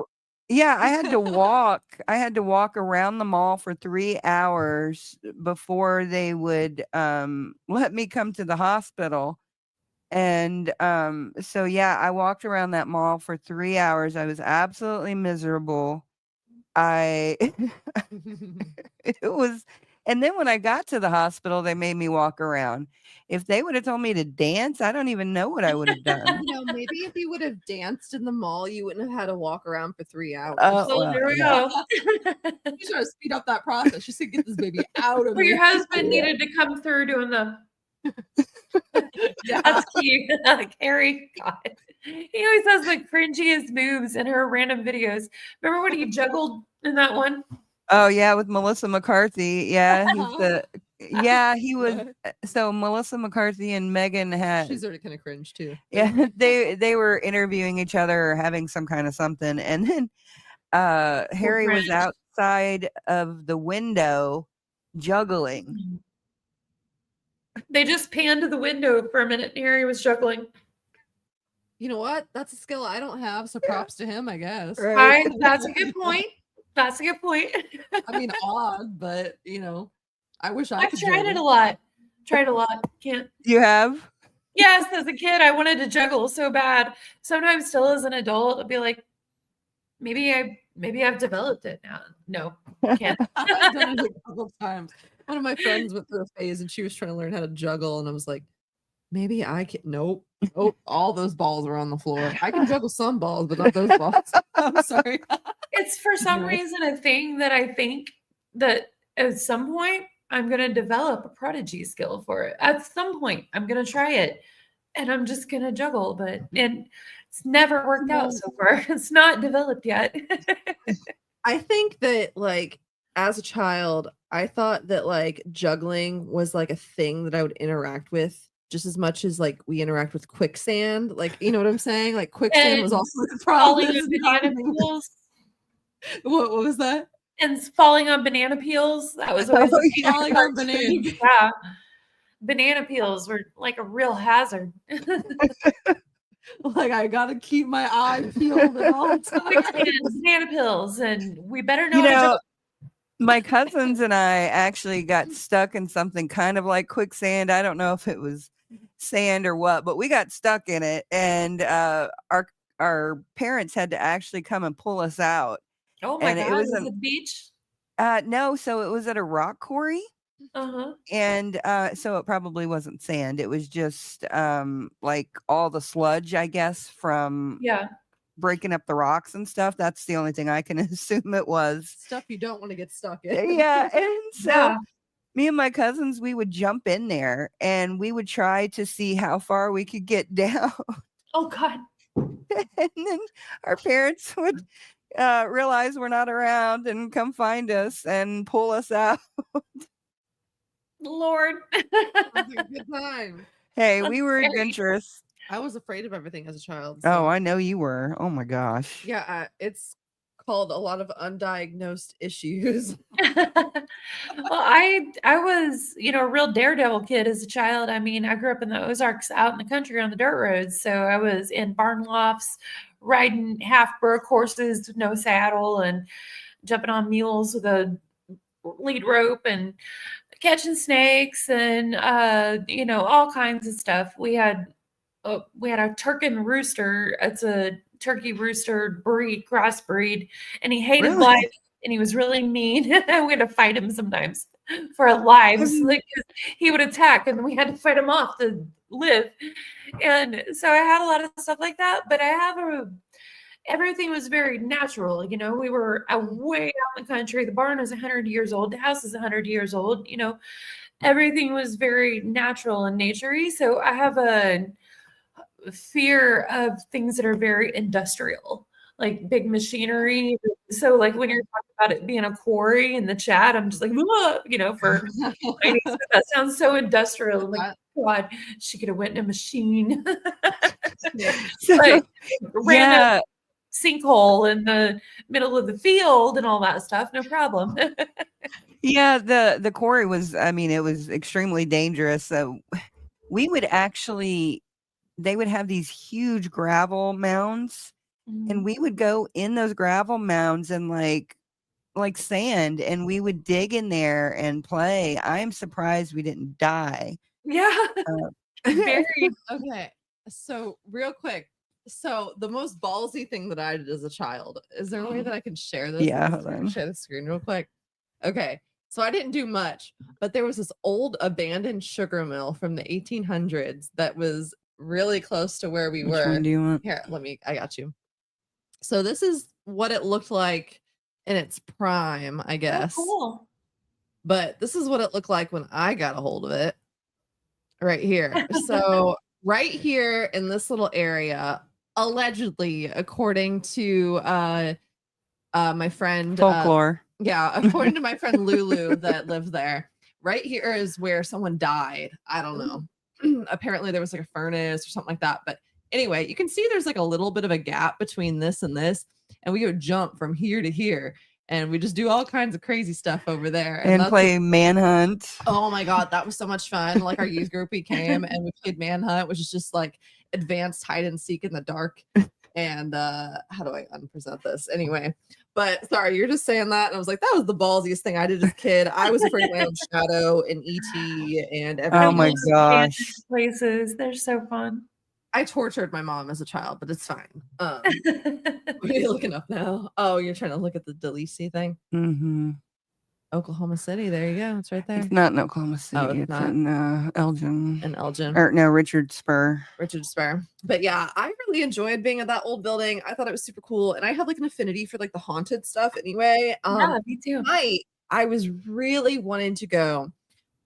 I had to walk. I had to walk around the mall for 3 hours before they would let me come to the hospital. And so yeah, I walked around that mall for 3 hours. I was absolutely miserable. I it was and then when I got to the hospital, they made me walk around. If they would have told me to dance, I don't even know what I would have done. Maybe if you would have danced in the mall, you wouldn't have had to walk around for 3 hours. Oh, Well, well, there we yeah. go. She's trying to speed up that process. She's gonna get this baby out of Well, me. your husband needed to come through doing the. Yeah. That's cute. Carrie, God. He always has the cringiest moves in her random videos. Remember when he juggled in that one? Oh yeah, with Melissa McCarthy. Yeah, he was so Melissa McCarthy and Megan had She's already kind of cringe too. yeah, they were interviewing each other or having some kind of something, and then Harry was cringe. outside of the window juggling. They just panned to the window for a minute. Harry was juggling. You know what? That's a skill I don't have, so props to him, I guess. Right. That's a good point. That's a good point. I mean, odd, but I wish I I've could. tried it a lot. Can't. You have? Yes, as a kid, I wanted to juggle so bad. Sometimes, still as an adult, I'll be like, maybe I've developed it now. No, can't. I've done it a couple of times. One of my friends went through a phase, and she was trying to learn how to juggle, and I was like, maybe I can. Nope. All those balls are on the floor. I can juggle some balls, but not those balls. I'm sorry. It's for some reason a thing that I think that at some point I'm going to develop a prodigy skill for it. At some point, I'm going to try it, and I'm just going to juggle. And it's never worked out so far. It's not developed yet. I think that as a child, I thought that juggling was a thing that I would interact with just as much as we interact with quicksand. You know what I'm saying? Quicksand was also a problem. Falling on banana peels. What was that? And falling on banana peels. That was always Falling on banana peels. Yeah. Banana peels were like a real hazard. I gotta keep my eye peeled at all times. Banana peels, and we better know. My cousins and I actually got stuck in something kind of like quicksand. I don't know if it was sand or what, but we got stuck in it, and our parents had to actually come and pull us out. Oh my And God! it was Was it beach? No, so it was at a rock quarry. Uh-huh. And so it probably wasn't sand. It was just all the sludge, I guess, from breaking up the rocks and stuff. That's the only thing I can assume it was. Stuff you don't want to get stuck in. Yeah. And so me and my cousins, we would jump in there and we would try to see how far we could get down. Oh God. And then our parents would realize we're not around and come find us and pull us out. Lord. That was a good time. Hey, we were adventurous. I was afraid of everything as a child. Oh, I know you were. Oh my gosh. Yeah, it's called a lot of undiagnosed issues. Well, I was, a real daredevil kid as a child. I mean, I grew up in the Ozarks out in the country on the dirt roads. So I was in barn lofts, riding half broke horses with no saddle and jumping on mules with a lead rope and catching snakes and, all kinds of stuff. We had a Turken rooster. It's a turkey rooster crossbreed, and he hated life, and he was really mean. We had to fight him sometimes for our lives. He would attack, and we had to fight him off to live. And so I had a lot of stuff like that, but everything was very natural. We were way out in the country. The barn is 100 years old. The house is 100 years old. Everything was very natural and naturey. So I have a fear of things that are very industrial, like big machinery. So when you're talking about it being a quarry in the chat, I'm just like, that sounds so industrial. God, she could have went in a machine. Ran a sinkhole in the middle of the field and all that stuff. No problem. Yeah, the quarry was, it was extremely dangerous. So we would actually they would have these huge gravel mounds, and we would go in those gravel mounds and like sand, and we would dig in there and play. I'm surprised we didn't die. Yeah. Very. Okay. So real quick. So the most ballsy thing that I did as a child, is there a way that I can share this? Yeah, Let me hold on. share the screen real quick. Okay. So I didn't do much, but there was this old abandoned sugar mill from the 1800s that was really close to where we Which were. one do you want? Here, I got you. So this is what it looked like in its prime, I guess. Oh, cool. But this is what it looked like when I got a hold of it. Right here. So right here in this little area, allegedly, according to my friend Folklore. yeah, according to my friend Lulu that lived there, right here is where someone died. I don't know. Apparently there was like a furnace or something like that. But anyway, you can see there's like a little bit of a gap between this and this, and we would jump from here to here, and we just do all kinds of crazy stuff over there And that's play manhunt. Oh my god, that was so much fun. Like our youth group, we came and we played manhunt, which is just like advanced hide and seek in the dark. And how do I unpresent this anyway? But sorry, you're just saying that, and I was like, that was the ballsiest thing I did as a kid. I was afraid of my own shadow and ET and everything. Oh my else. gosh. Places. They're so fun. I tortured my mom as a child, but it's fine. What are you looking up now? Oh, you're trying to look at the Delisi thing. Mm-hmm. Oklahoma City. There you go. It's right there. It's not in Oklahoma City. it's It's not. in Elgin. In Elgin. Or no, Richard Spur. Richard Spur. But yeah, I really enjoyed being at that old building. I thought it was super cool. And I had like an affinity for like the haunted stuff anyway. Yeah, me too. I was really wanting to go.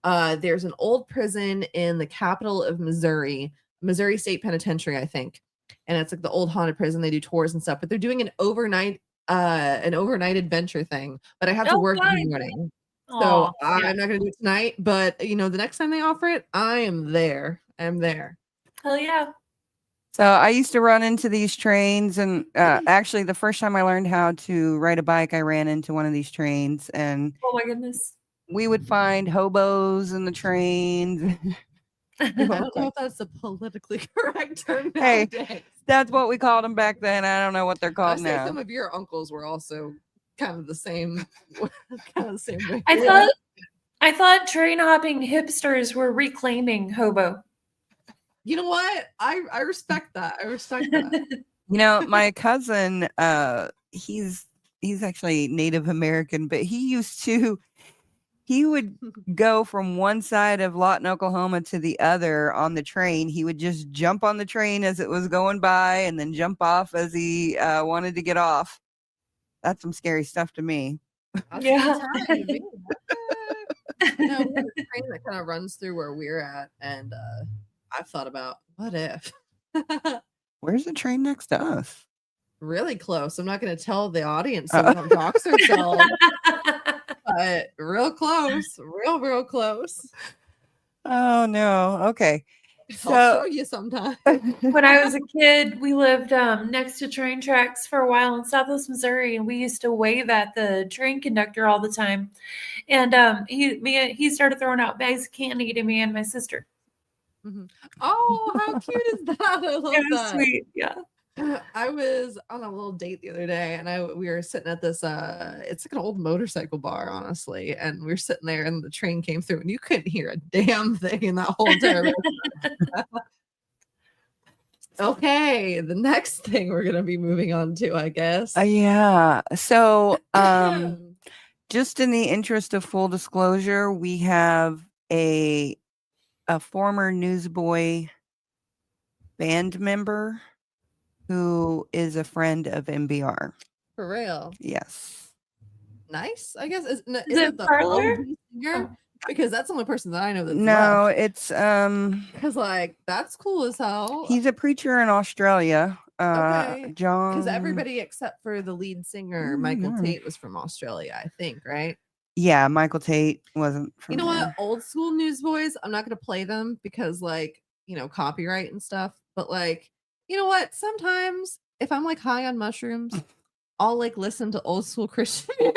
There's an old prison in the capital of Missouri State Penitentiary, I think. And it's like the old haunted prison. They do tours and stuff, but they're doing an overnight adventure thing. But I have to work in the morning. So I'm not gonna do it tonight, but the next time they offer it, I am there. I'm there. Hell yeah. So I used to run into these trains, and actually the first time I learned how to ride a bike, I ran into one of these trains, and Oh my goodness. we would find hobos in the trains. I don't know if that's a politically correct term Hey, nowadays. That's what we called them back then. I don't know what they're I called say now. some of your uncles were also kind of the same way. I thought train hopping hipsters were reclaiming hobo. You know what? I respect that. I respect that. My cousin, he's actually Native American, but he would go from one side of Lawton, Oklahoma to the other on the train. He would just jump on the train as it was going by and then jump off as he wanted to get off. That's some scary stuff to me. Yeah. We have a train that kind of runs through where we're at, and I've thought about what if. Where's the train next to us? Really close. I'm not going to tell the audience so we don't dox ourselves. But real close, real close. Oh no. Okay. I'll show you sometime. When I was a kid, we lived next to train tracks for a while in Southwest Missouri, and we used to wave at the train conductor all the time. And he started throwing out bags of candy to me and my sister. Mm-hmm. Oh, how cute is that? I love It was that. sweet. Yeah. I was on a little date the other day, and we were sitting at this it's like an old motorcycle bar, honestly, and we were sitting there, and the train came through, and you couldn't hear a damn thing in that whole entire Okay, the next thing we're gonna be moving on to, I guess. Yeah. So just in the interest of full disclosure, we have a former Newsboy band member who is a friend of MBR. For real. Yes. Nice, I guess. Is it the Parlor? OG singer? Because that's the only person that I know that's No, left. it's Because that's cool as hell. he's a preacher in Australia. Okay. John. Because everybody except for the lead singer, Michael yeah. Tait, was from Australia, I think, right? Yeah, Michael Tait wasn't from You know there. what? Old school Newsboys, I'm not gonna play them because copyright and stuff. But you know what? Sometimes if I'm high on mushrooms, I'll listen to old school Christian music.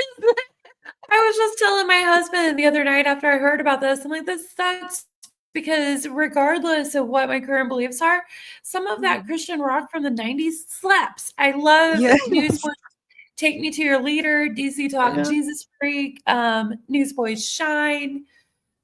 I was just telling my husband the other night after I heard about this, I'm like, this sucks because regardless of what my current beliefs are, some of that Christian rock from the 90s slaps. I love Yes. Newsboys Take Me to Your Leader, DC Talk, Yeah. Jesus Freak, Newsboys Shine,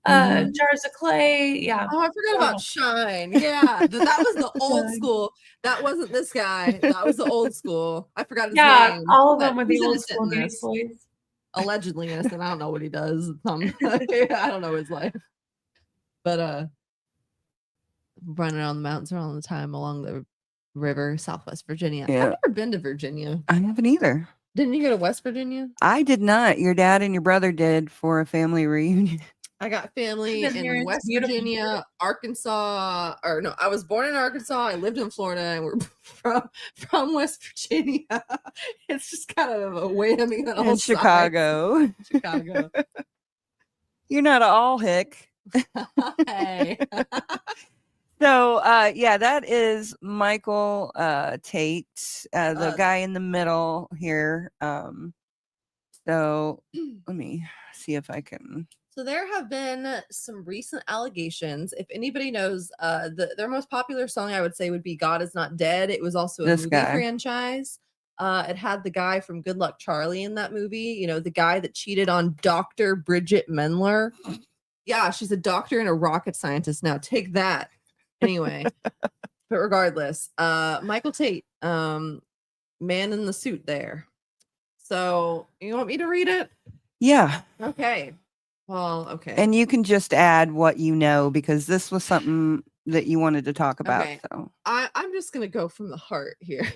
Mhm. Jars of Clay. Yeah. Oh, I forgot about Shine. Yeah, that was the old Shine. school. That wasn't this guy. That was the old school. I forgot his Yeah, name. all of but them with the he's old innocent school in this. Newsboys. Allegedly innocent. I don't know what he does. I don't know his life. But running around the mountains all the time along the river, Southwest Virginia. Yeah. I've never been to Virginia. I haven't either. Didn't you go to West Virginia? I did not. Your dad and your brother did for a family reunion. I got family I've been there, in it's West beautiful. Virginia, Arkansas, or no, I was born in Arkansas. I lived in Florida, and we're from West Virginia. It's just kind of a whammy on all In sides. Chicago. Chicago. You're not all hick. Hey. So yeah, that is Michael Tait, the guy in the middle here. So let me see if I can. So there have been some recent allegations. If anybody knows, their most popular song, I would say, would be "God Is Not Dead." It was also a This movie guy. franchise. It had the guy from Good Luck Charlie in that movie. You know, the guy that cheated on Dr. Bridget Mendler. Yeah, she's a doctor and a rocket scientist now. Take that. Anyway, but regardless, Michael Tait, man in the suit there. So you want me to read it? Yeah. Okay. Well, okay. And you can just add what you know because this was something that you wanted to talk about. Okay. So I'm just gonna go from the heart here.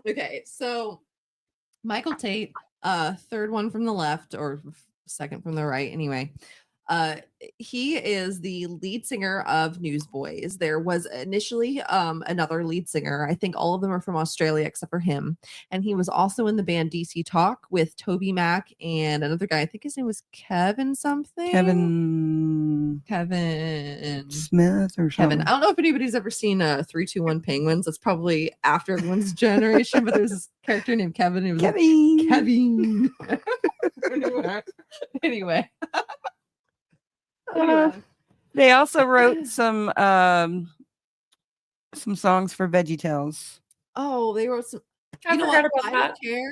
Okay, so Michael Tait, third one from the left or second from the right, anyway. He is the lead singer of Newsboys. There was initially another lead singer. I think all of them are from Australia except for him. And he was also in the band DC Talk with Toby Mac and another guy. I think his name was Kevin something. Kevin Smith or something. Kevin. I don't know if anybody's ever seen 3-2-1 Penguins. That's probably after everyone's generation, but there's this character named Kevin. He was Kevin. like, Kevin. Anyway. They also wrote some songs for VeggieTales. Oh, they wrote some. I forgot about I that. don't care.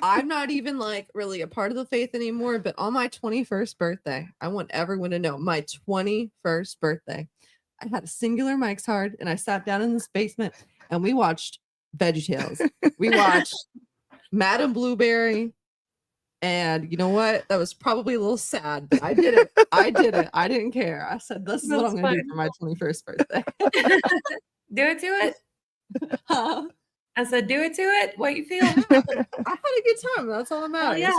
I'm not even like really a part of the faith anymore, but on my 21st birthday, I want everyone to know my 21st birthday. I had a singular Mike's Hard and I sat down in this basement and we watched VeggieTales. We watched Madam Blueberry. And you know what? That was probably a little sad, but I did it. I did it. I didn't care. I said, this is what I'm going to do for my 21st birthday. Do it to it. Huh? I said, do it to it. What you feel? I had a good time. That's all that matters. yeah.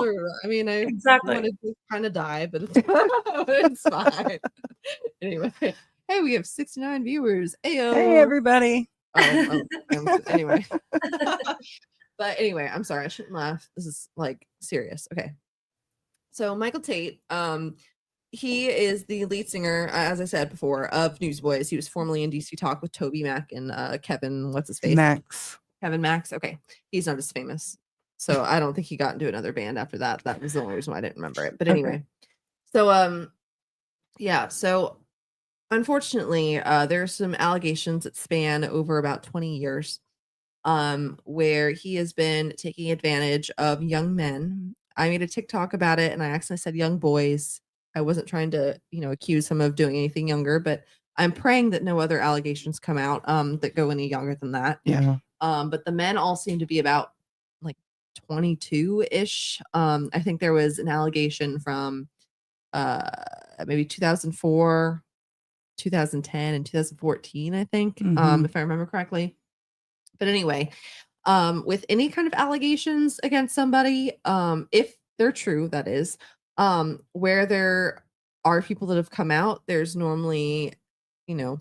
I mean, I Exactly. wanted to kind of die, but it's fine. Anyway, hey, we have 69 viewers. Ayo. Hey, everybody. Anyway. But anyway, I'm sorry. I shouldn't laugh. This is like serious. Okay. So Michael Tait, he is the lead singer, as I said before, of Newsboys. He was formerly in DC Talk with Toby Mac and Kevin, what's his face? Kevin Max. Okay. He's not as famous. So I don't think he got into another band after that. That was the only reason why I didn't remember it. But anyway. So yeah, so unfortunately, there's some allegations that span over about 20 years. Where he has been taking advantage of young men. I made a TikTok about it and I accidentally said young boys. I wasn't trying to, accuse him of doing anything younger, but I'm praying that no other allegations come out that go any younger than that. Yeah. But the men all seem to be about like 22-ish. I think there was an allegation from maybe 2004, 2010, and 2014, I think, if I remember correctly. But anyway, with any kind of allegations against somebody, if they're true, that is, where there are people that have come out, there's normally,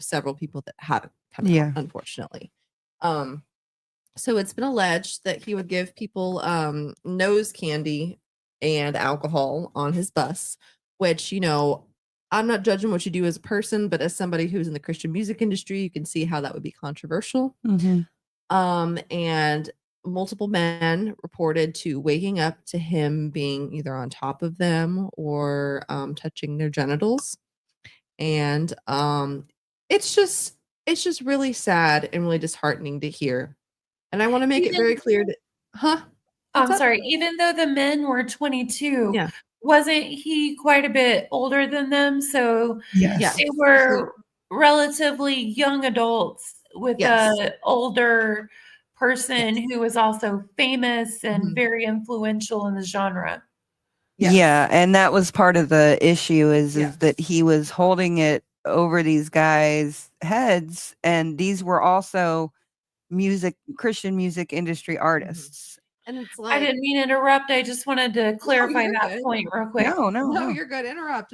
several people that haven't come out, unfortunately. So it's been alleged that he would give people nose candy and alcohol on his bus, which, I'm not judging what you do as a person, but as somebody who's in the Christian music industry, you can see how that would be controversial. And multiple men reported to waking up to him being either on top of them or touching their genitals. And it's just really sad and really disheartening to hear. And I want to make it very clear that, huh? What's I'm up? sorry, even though the men were 22, Yeah. wasn't he quite a bit older than them? So Yes. they were relatively young adults with Yes. a older person who was also famous and Mhm. very influential in the genre. Yes. Yeah, and that was part of the issue is Yes. that he was holding it over these guys' heads, and these were also Christian music industry artists. And it's I like, didn't mean to interrupt. I just wanted to clarify you're that good. point real quick. No, you're good. Interrupt.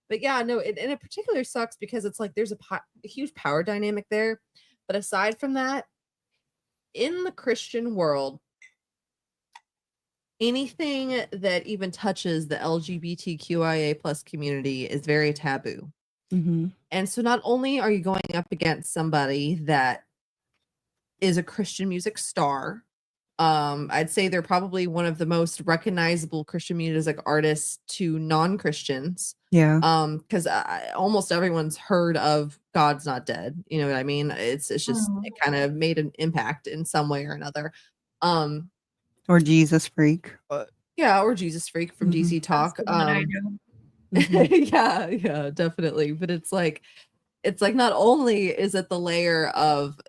But yeah, no, and it particularly sucks because it's like there's a huge power dynamic there. But aside from that, in the Christian world, anything that even touches the LGBTQIA plus community is very taboo. Mhm. And so not only are you going up against somebody that is a Christian music star, I'd say they're probably one of the most recognizable Christian music artists to non-Christians. Yeah. Because almost everyone's heard of God's Not Dead. You know what I mean? It's just it kind of made an impact in some way or another. Or Jesus Freak. Yeah, or Jesus Freak from Mhm. DC Talk. That's the one I know. Mhm. Yeah, definitely. But it's like not only is it the layer of,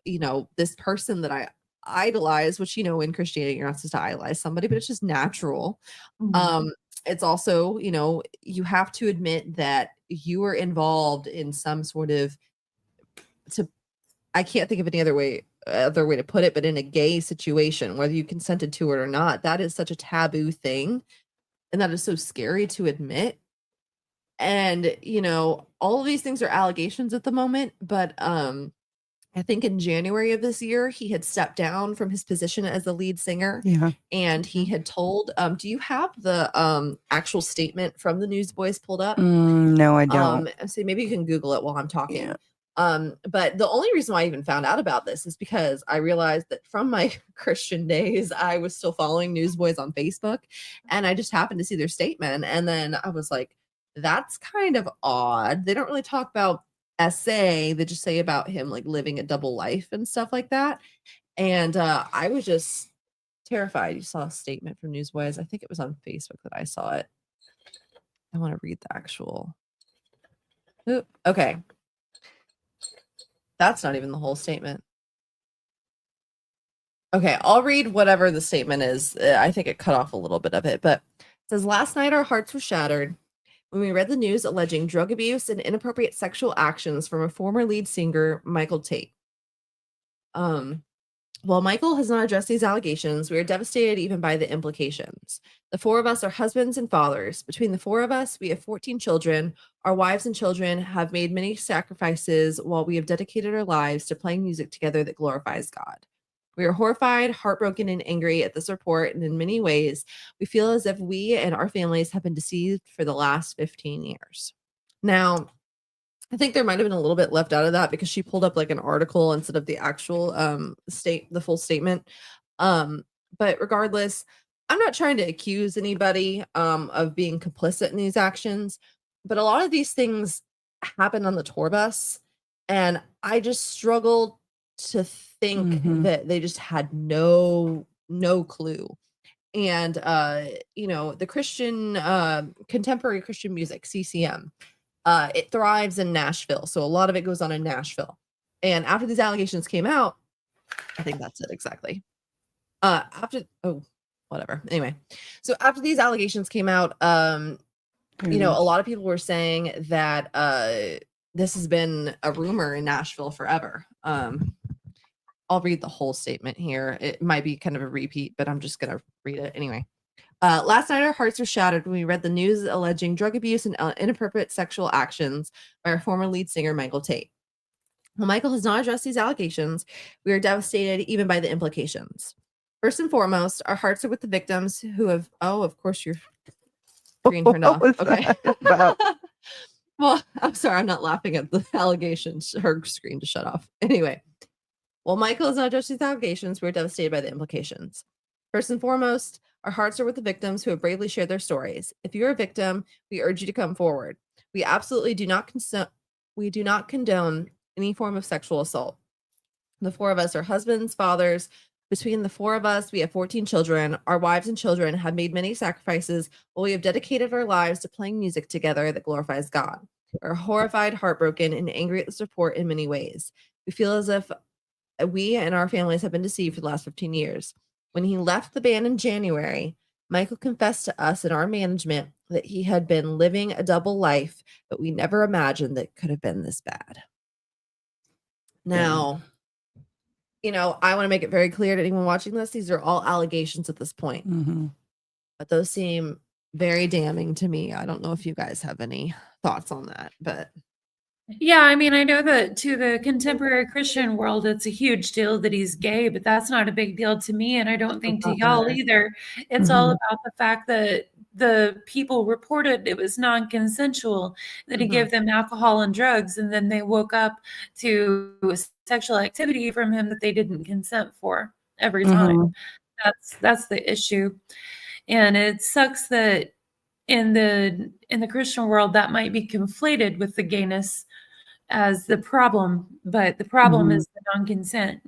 this person that I idolize, which, in Christianity, you're not supposed to idolize somebody, but it's just natural. Mhm. It's also, you have to admit that you were involved in some sort of I can't think of any other way to put it, but in a gay situation, whether you consented to it or not, that is such a taboo thing. And that is so scary to admit. And, all of these things are allegations at the moment, but I think in January of this year, he had stepped down from his position as the lead singer. Yeah. And he had told, do you have the actual statement from the Newsboys pulled up? No, I don't. So maybe you can Google it while I'm talking. Yeah. But the only reason why I even found out about this is because I realized that from my Christian days, I was still following Newsboys on Facebook, and I just happened to see their statement. And then I was like, that's kind of odd. They don't really talk about SA. They just say about him like living a double life and stuff like that. And I was just terrified. You saw a statement from Newsboys. I think it was on Facebook that I saw it. I want to read the actual. Oop, okay. That's not even the whole statement. Okay, I'll read whatever the statement is. I think it cut off a little bit of it, but it says, last night our hearts were shattered when we read the news alleging drug abuse and inappropriate sexual actions from a former lead singer, Michael Tait. While Michael has not addressed these allegations, we are devastated even by the implications. The four of us are husbands and fathers. Between the four of us, we have 14 children. Our wives and children have made many sacrifices while we have dedicated our lives to playing music together that glorifies God. We are horrified, heartbroken, and angry at this report, and in many ways, we feel as if we and our families have been deceived for the last 15 years. Now, I think there might have been a little bit left out of that because she pulled up like an article instead of the actual the full statement. But regardless, I'm not trying to accuse anybody of being complicit in these actions, but a lot of these things happen on the tour bus, and I just struggled to think that they just had no clue. And the Christian contemporary Christian music, CCM, it thrives in Nashville. So a lot of it goes on in Nashville. And after these allegations came out, I think that's it exactly. Whatever. Anyway, so after these allegations came out, a lot of people were saying that this has been a rumor in Nashville forever. I'll read the whole statement here. It might be kind of a repeat, but I'm just going to read it anyway. Last night, our hearts were shattered when we read the news alleging drug abuse and inappropriate sexual actions by our former lead singer, Michael Tait. While Michael has not addressed these allegations, we are devastated even by the implications. First and foremost, our hearts are with the victims who have. Oh, of course, your screen turned off. Okay. Well, I'm sorry, I'm not laughing at the allegations. Her screen just shut off. Anyway, while Michael has not addressed these allegations, we're devastated by the implications. First and foremost, our hearts are with the victims who have bravely shared their stories. If you're a victim, we urge you to come forward. We absolutely do not condone any form of sexual assault. The four of us are husbands, fathers. Between the four of us, we have 14 children. Our wives and children have made many sacrifices, but we have dedicated our lives to playing music together that glorifies God. We're horrified, heartbroken, and angry at this report in many ways. We feel as if we and our families have been deceived for the last 15 years. When he left the band in January, Michael confessed to us and our management that he had been living a double life, but we never imagined that it could have been this bad. Now, I want to make it very clear to anyone watching this, these are all allegations at this point. But those seem very damning to me. I don't know if you guys have any thoughts on that, but Yeah, I mean, I know that to the contemporary Christian world, it's a huge deal that he's gay, but that's not a big deal to me, and I don't think to y'all either. It's all about the fact that the people reported it was non-consensual, that he gave them alcohol and drugs, and then they woke up to sexual activity from him that they didn't consent for every time. That's the issue. And it sucks that in the Christian world that might be conflated with the gayness as the problem, but the problem is the non-consent.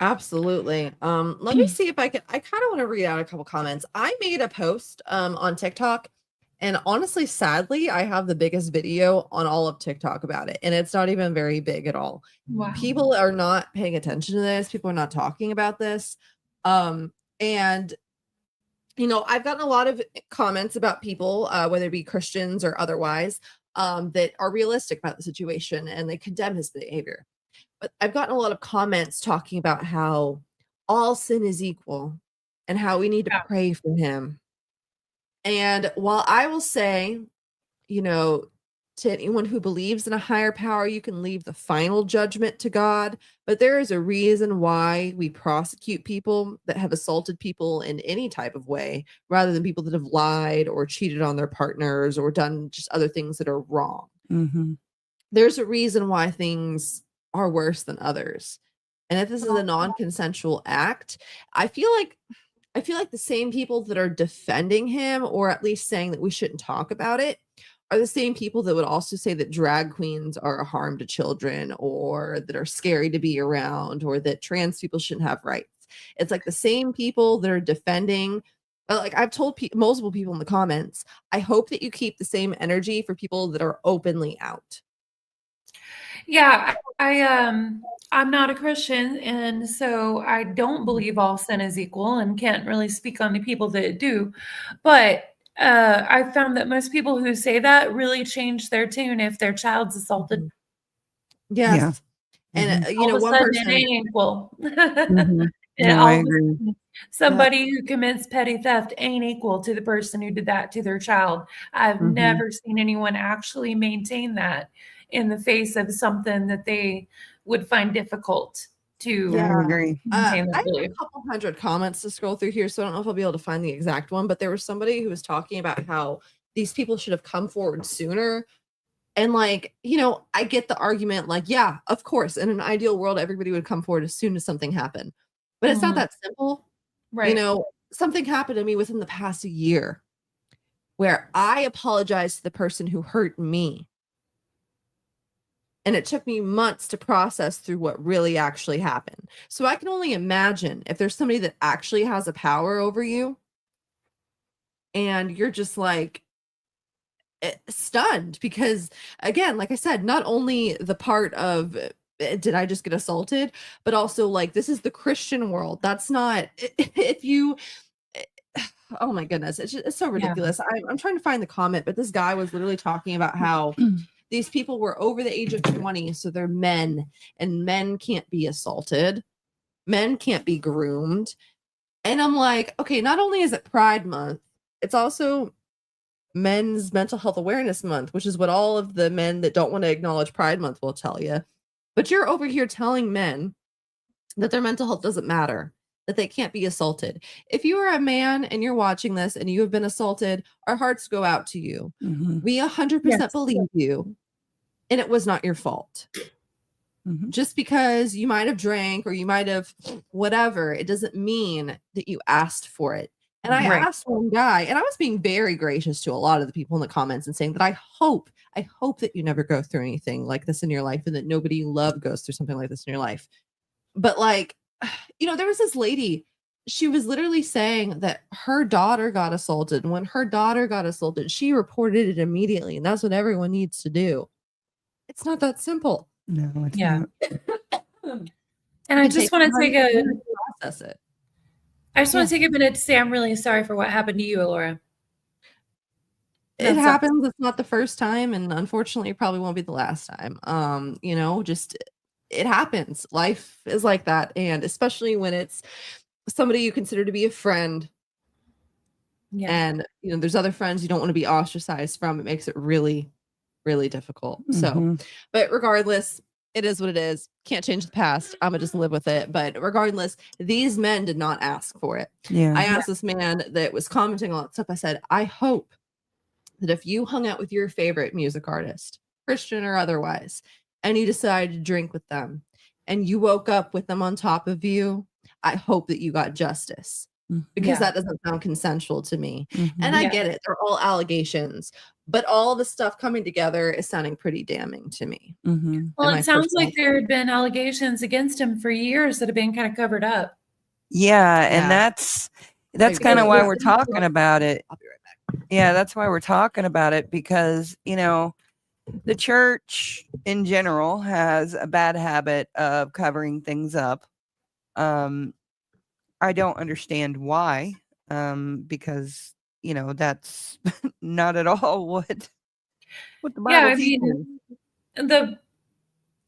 absolutely. Let me see if I kind of want to read out a couple comments. I made a post on TikTok, and honestly, sadly, I have the biggest video on all of TikTok about it, and it's not even very big at all. Wow. People are not paying attention to this. People are not talking about this. And I've gotten a lot of comments about people, whether it be Christians or otherwise, that are realistic about the situation and they condemn his behavior. But I've gotten a lot of comments talking about how all sin is equal and how we need to pray for him. And while I will say, to anyone who believes in a higher power, you can leave the final judgment to God. But there is a reason why we prosecute people that have assaulted people in any type of way, rather than people that have lied or cheated on their partners or done just other things that are wrong. There's a reason why things are worse than others. And if this is a non-consensual act, I feel like the same people that are defending him, or at least saying that we shouldn't talk about it, are the same people that would also say that drag queens are a harm to children, or that are scary to be around, or that trans people shouldn't have rights. It's like the same people that are defending. Like I've told multiple people in the comments, I hope that you keep the same energy for people that are openly out. Yeah, I'm not a Christian, and so I don't believe all sin is equal and can't really speak on the people that do. But I found that most people who say that really change their tune if their child's assaulted. Yes. And All of a one sudden person, it ain't equal. No, And I all of a agree. sudden, somebody who commits petty theft ain't equal to the person who did that to their child. I've never seen anyone actually maintain that in the face of something that they would find difficult to I agree. I maintain their have belief. a couple hundred comments to scroll through here, so I don't know if I'll be able to find the exact one, but there was somebody who was talking about how these people should have come forward sooner. And I get the argument, yeah, of course, in an ideal world, everybody would come forward as soon as something happened. But it's not that simple. Right. Something happened to me within the past year where I apologized to the person who hurt me. And it took me months to process through what really actually happened. So I can only imagine if there's somebody that actually has a power over you and you're just stunned, because again, like I said, not only the part of did I just get assaulted, but also this is the Christian world. That's not, if you, oh my goodness, it's so ridiculous. I'm trying to find the comment, but this guy was literally talking about how these people were over the age of 20, so they're men, and men can't be assaulted. Men can't be groomed. And I'm like, okay, not only is it Pride Month, it's also Men's Mental Health Awareness Month, which is what all of the men that don't want to acknowledge Pride Month will tell you. But you're over here telling men that their mental health doesn't matter, that they can't be assaulted. If you are a man and you're watching this and you have been assaulted, our hearts go out to you. We 100% believe you, and it was not your fault. Just because you might have drank or you might have whatever, it doesn't mean that you asked for it. And I Right. asked one guy, and I was being very gracious to a lot of the people in the comments and saying that I hope that you never go through anything like this in your life and that nobody you love goes through something like this in your life. But like, there was this lady, she was literally saying that her daughter got assaulted. And when her daughter got assaulted, she reported it immediately. And that's what everyone needs to do. It's not that simple. No, it's Yeah. not. And I It just takes want to time take a to process it. I just want to take a minute to say I'm really sorry for what happened to you, Alora. It That sucks. happens. It's not the first time, and unfortunately, it probably won't be the last time. Just it happens. Life is like that, and especially when it's somebody you consider to be a friend, Yeah. and there's other friends you don't want to be ostracized from. It makes it really, really difficult. So, Mhm. but regardless, it is what it is. Can't change the past. I'm gonna just live with it. But regardless, these men did not ask for it. Yeah. I asked this man that was commenting on that stuff. I said, I hope that if you hung out with your favorite music artist, Christian or otherwise, and you decided to drink with them and you woke up with them on top of you, I hope that you got justice, because Yeah. that doesn't sound consensual to me. Mhm. And I Yeah. get it. They're all allegations, but all the stuff coming together is sounding pretty damning to me. Mhm. Well, in my it sounds personal like there had been allegations against him for years that have been kind of covered up. Yeah, and Yeah. that's Maybe kind of so. why Yeah. we're talking about it. I'll be right back. Yeah, that's why we're talking about it, because the church in general has a bad habit of covering things up. I don't understand why, because that's not at all what the Yeah, Bible I teaches. mean,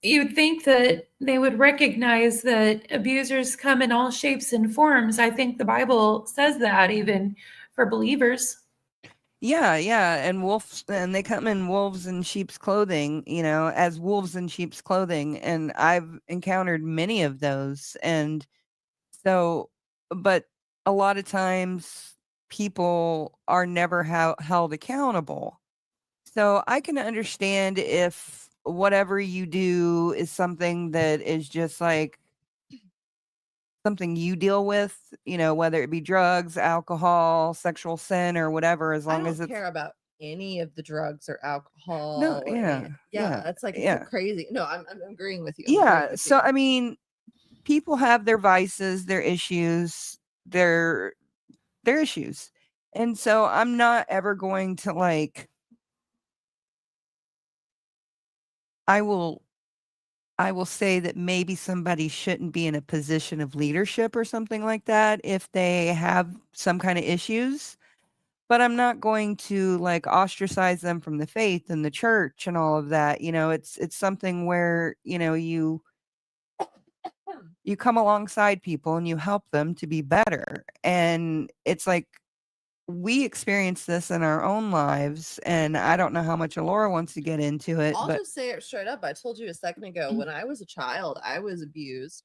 you'd think that they would recognize that abusers come in all shapes and forms. I think the Bible says that even for believers. Yeah, and they come in wolves in sheep's clothing, as wolves in sheep's clothing, and I've encountered many of those. And so, but a lot of times people are never held accountable. So I can understand if whatever you do is something that is just like something you deal with, whether it be drugs, alcohol, sexual sin, or whatever, as I long as don't it's care about any of the drugs or alcohol. no, yeah, and yeah, that's like, it's yeah, so crazy. No, I'm agreeing with you. yeah. So I mean, people have their vices, their issues, their issues, and so I'm not ever going to I will say that maybe somebody shouldn't be in a position of leadership or something like that if they have some kind of issues, but I'm not going to ostracize them from the faith and the church and all of that. It's something where, you come alongside people and you help them to be better. And it's like we experience this in our own lives, and I don't know how much Alora wants to get into it, I'll but just say it straight up. I told you a second ago, when I was a child, I was abused.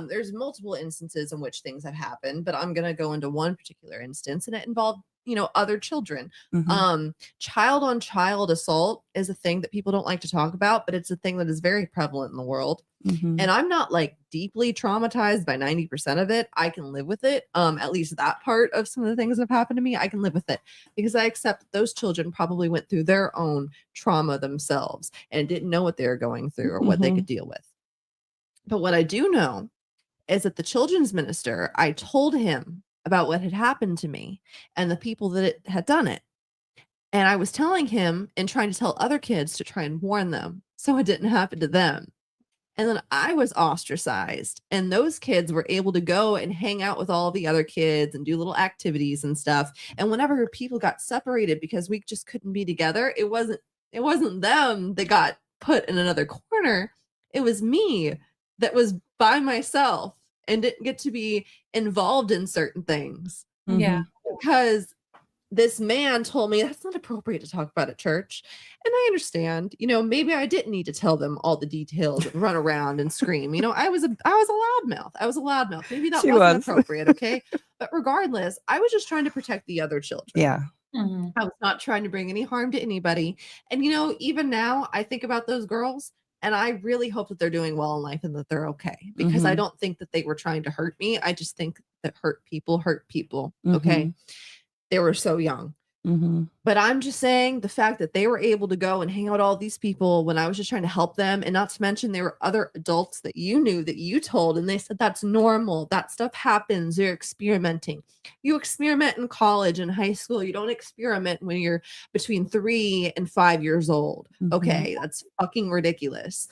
There's multiple instances in which things have happened, but I'm gonna go into one particular instance, and it involved, other children. Mhm. Child on child assault is a thing that people don't like to talk about, but it's a thing that is very prevalent in the world. Mhm. And I'm not deeply traumatized by 90% of it. I can live with it. At least that part of some of the things that have happened to me, I can live with it, because I accept that those children probably went through their own trauma themselves and didn't know what they were going through or what they could deal with. But what I do know is that the children's minister, I told him about what had happened to me and the people that had done it. And I was telling him and trying to tell other kids to try and warn them so it didn't happen to them. And then I was ostracized, and those kids were able to go and hang out with all the other kids and do little activities and stuff. And whenever people got separated because we just couldn't be together, it wasn't them that got put in another corner. It was me that was by myself and didn't get to be involved in certain things Yeah. because this man told me that's not appropriate to talk about at church. And I understand, maybe I didn't need to tell them all the details and run around and scream. I was a loudmouth. I was a loudmouth. Maybe that She wasn't was. appropriate. Okay. But regardless, I was just trying to protect the other children. Yeah. Mhm. I was not trying to bring any harm to anybody. And, even now I think about those girls and I really hope that they're doing well in life and that they're okay, because I Mhm. don't think that they were trying to hurt me. I just think that hurt people. Okay. They were so young. But I'm just saying the fact that they were able to go and hang out with all these people when I was just trying to help them, and not to mention there were other adults that you knew that you told, and they said that's normal. That stuff happens. You're experimenting. You experiment in college and high school. You don't experiment when you're between 3 and 5 years old. Okay, that's fucking ridiculous.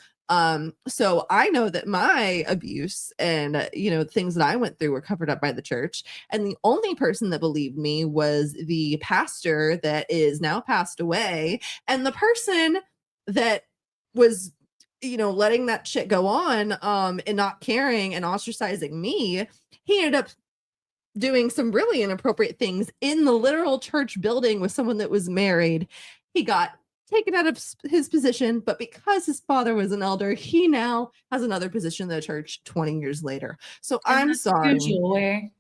So I know that my abuse and things that I went through were covered up by the church, and the only person that believed me was the pastor that is now passed away, and the person that was letting that shit go on and not caring and ostracizing me. He ended up doing some really inappropriate things in the literal church building with someone that was married. He got taken out of his position, but because his father was an elder, he now has another position in the church 20 years later. So I'm sorry.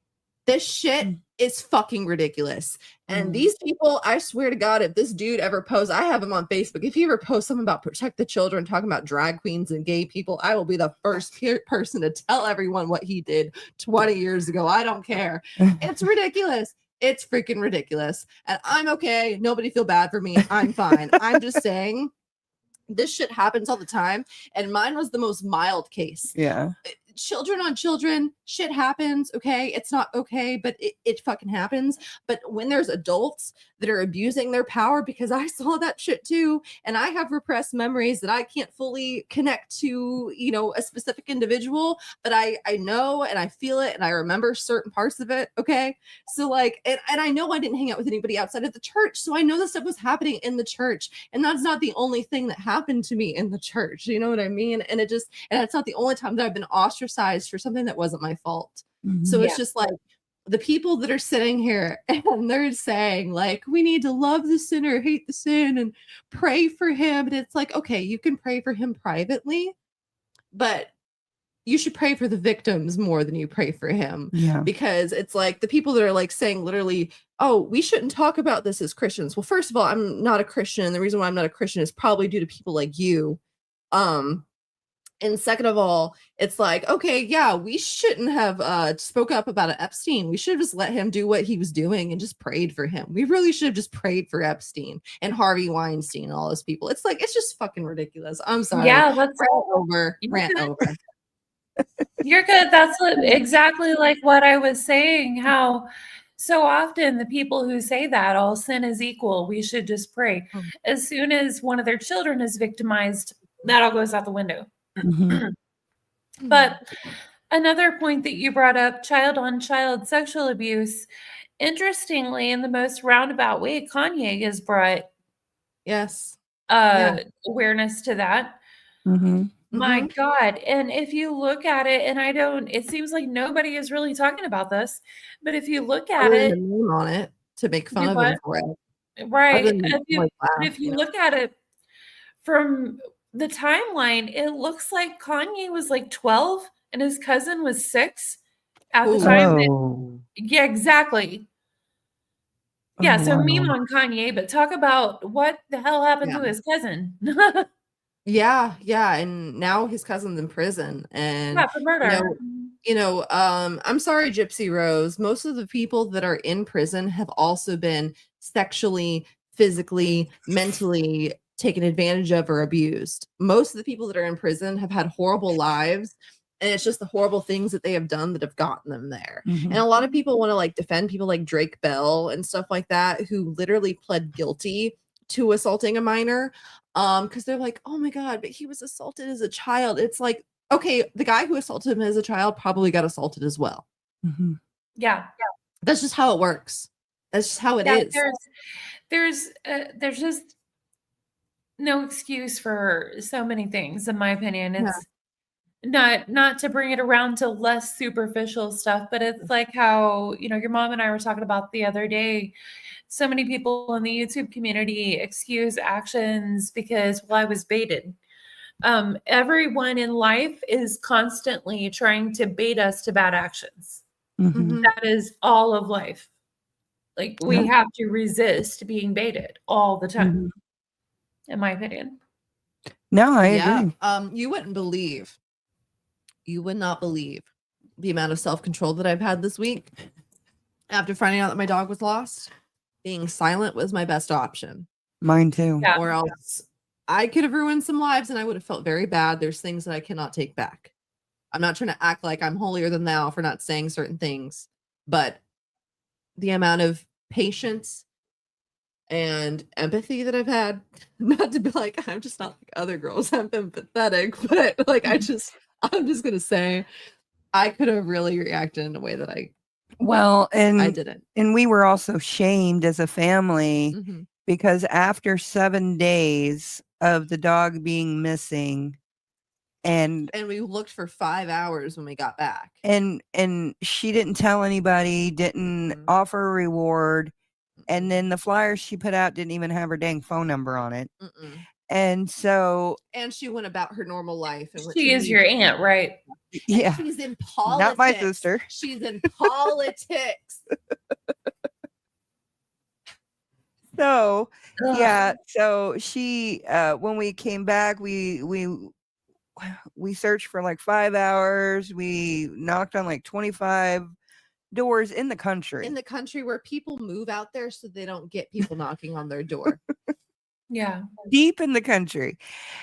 This shit is fucking ridiculous. And these people, I swear to God, if this dude ever posts, I have him on Facebook. If he ever posts something about protect the children, talking about drag queens and gay people, I will be the first person to tell everyone what he did 20 years ago. I don't care. It's ridiculous. It's freaking ridiculous. And I'm okay. Nobody feel bad for me. I'm fine. I'm just saying this shit happens all the time. And mine was the most mild case. Yeah. Children on children, shit happens. Okay. It's not okay, but it fucking happens. But when there's adults that are abusing their power, because I saw that shit too, and I have repressed memories that I can't fully connect to, a specific individual, but I know and I feel it and I remember certain parts of it. Okay. So and I know I didn't hang out with anybody outside of the church. So I know this stuff was happening in the church, and that's not the only thing that happened to me in the church. You know what I mean? And it's not the only time that I've been ostracized for something that wasn't my fault. So it's just the people that are sitting here and they're saying we need to love the sinner, hate the sin, and pray for him. And it's okay, you can pray for him privately, but you should pray for the victims more than you pray for him. Yeah. Because it's the people that are saying literally, oh, we shouldn't talk about this as Christians. Well, first of all, I'm not a Christian. The reason why I'm not a Christian is probably due to people like you. And second of all, it's okay, yeah, we shouldn't have spoke up about Epstein. We should have just let him do what he was doing and just prayed for him. We really should have just prayed for Epstein and Harvey Weinstein and all those people. It's it's just fucking ridiculous. I'm sorry. Yeah, let's rant over. You're good. That's exactly what I was saying. How so often the people who say that all sin is equal, we should just pray. As soon as one of their children is victimized, that all goes out the window. But another point that you brought up, child on child sexual abuse, interestingly, in the most roundabout way, Kanye has brought awareness to that. My God. And if you look at it, and it seems like nobody is really talking about this, but if you look at it, on it to make fun of him for it. Right. If you look at it from the timeline, it looks like Kanye was 12 and his cousin was 6 at the time. Yeah, exactly. Yeah, so meme on Kanye, but talk about what the hell happened to his cousin. Yeah, and now his cousin's in prison, and for murder. I'm sorry, Gypsy Rose. Most of the people that are in prison have also been sexually, physically, mentally taken advantage of or abused. Most of the people that are in prison have had horrible lives, and it's just the horrible things that they have done that have gotten them there. And a lot of people want to defend people like Drake Bell and stuff like that, who literally pled guilty to assaulting a minor, because they're oh my God, but he was assaulted as a child. It's okay, the guy who assaulted him as a child probably got assaulted as well. Yeah, that's just how it works. That's just how it is. There's just no excuse for so many things, in my opinion. It's not to bring it around to less superficial stuff, but it's how your mom and I were talking about the other day. So many people in the YouTube community excuse actions because, I was baited. Everyone in life is constantly trying to bait us to bad actions. That is all of life. We have to resist being baited all the time, in my opinion. No, I agree. You would not believe the amount of self-control that I've had this week after finding out that my dog was lost. Being silent was my best option. Mine too. Yeah. Or else I could have ruined some lives and I would have felt very bad. There's things that I cannot take back. I'm not trying to act like I'm holier than thou for not saying certain things, but the amount of patience and empathy that I've had, not to be like, I'm just not like other girls, I'm empathetic, but like, I'm just going to say I could have really reacted in a way that I didn't. And we were also shamed as a family because after 7 days of the dog being missing, and we looked for 5 hours when we got back, and she didn't tell anybody, didn't offer a reward, and then the flyers she put out didn't even have her dang phone number on it. And so, and she went about her normal life. And she is your aunt, right? Yeah, she's in politics. Not my sister. She's in politics. So yeah, so she when we came back, we searched for like 5 hours. We knocked on like 25 doors in the country. In the country where people move out there so they don't get people knocking on their door. Yeah. Deep in the country.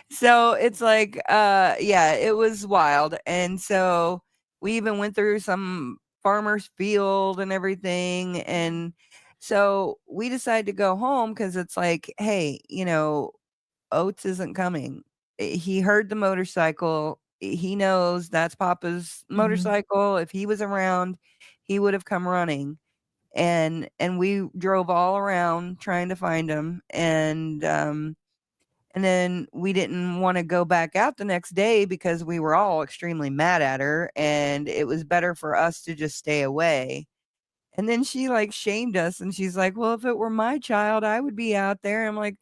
So it's like yeah, it was wild. And so we even went through some farmer's field and everything, and so we decided to go home because it's like, hey, you know, Oates isn't coming. He heard the motorcycle. He knows that's Papa's motorcycle. If he was around, he would have come running. And we drove all around trying to find him. And then we didn't want to go back out the next day because we were all extremely mad at her, and it was better for us to just stay away. And then she like shamed us, and she's like, well, if it were my child, I would be out there. I'm like,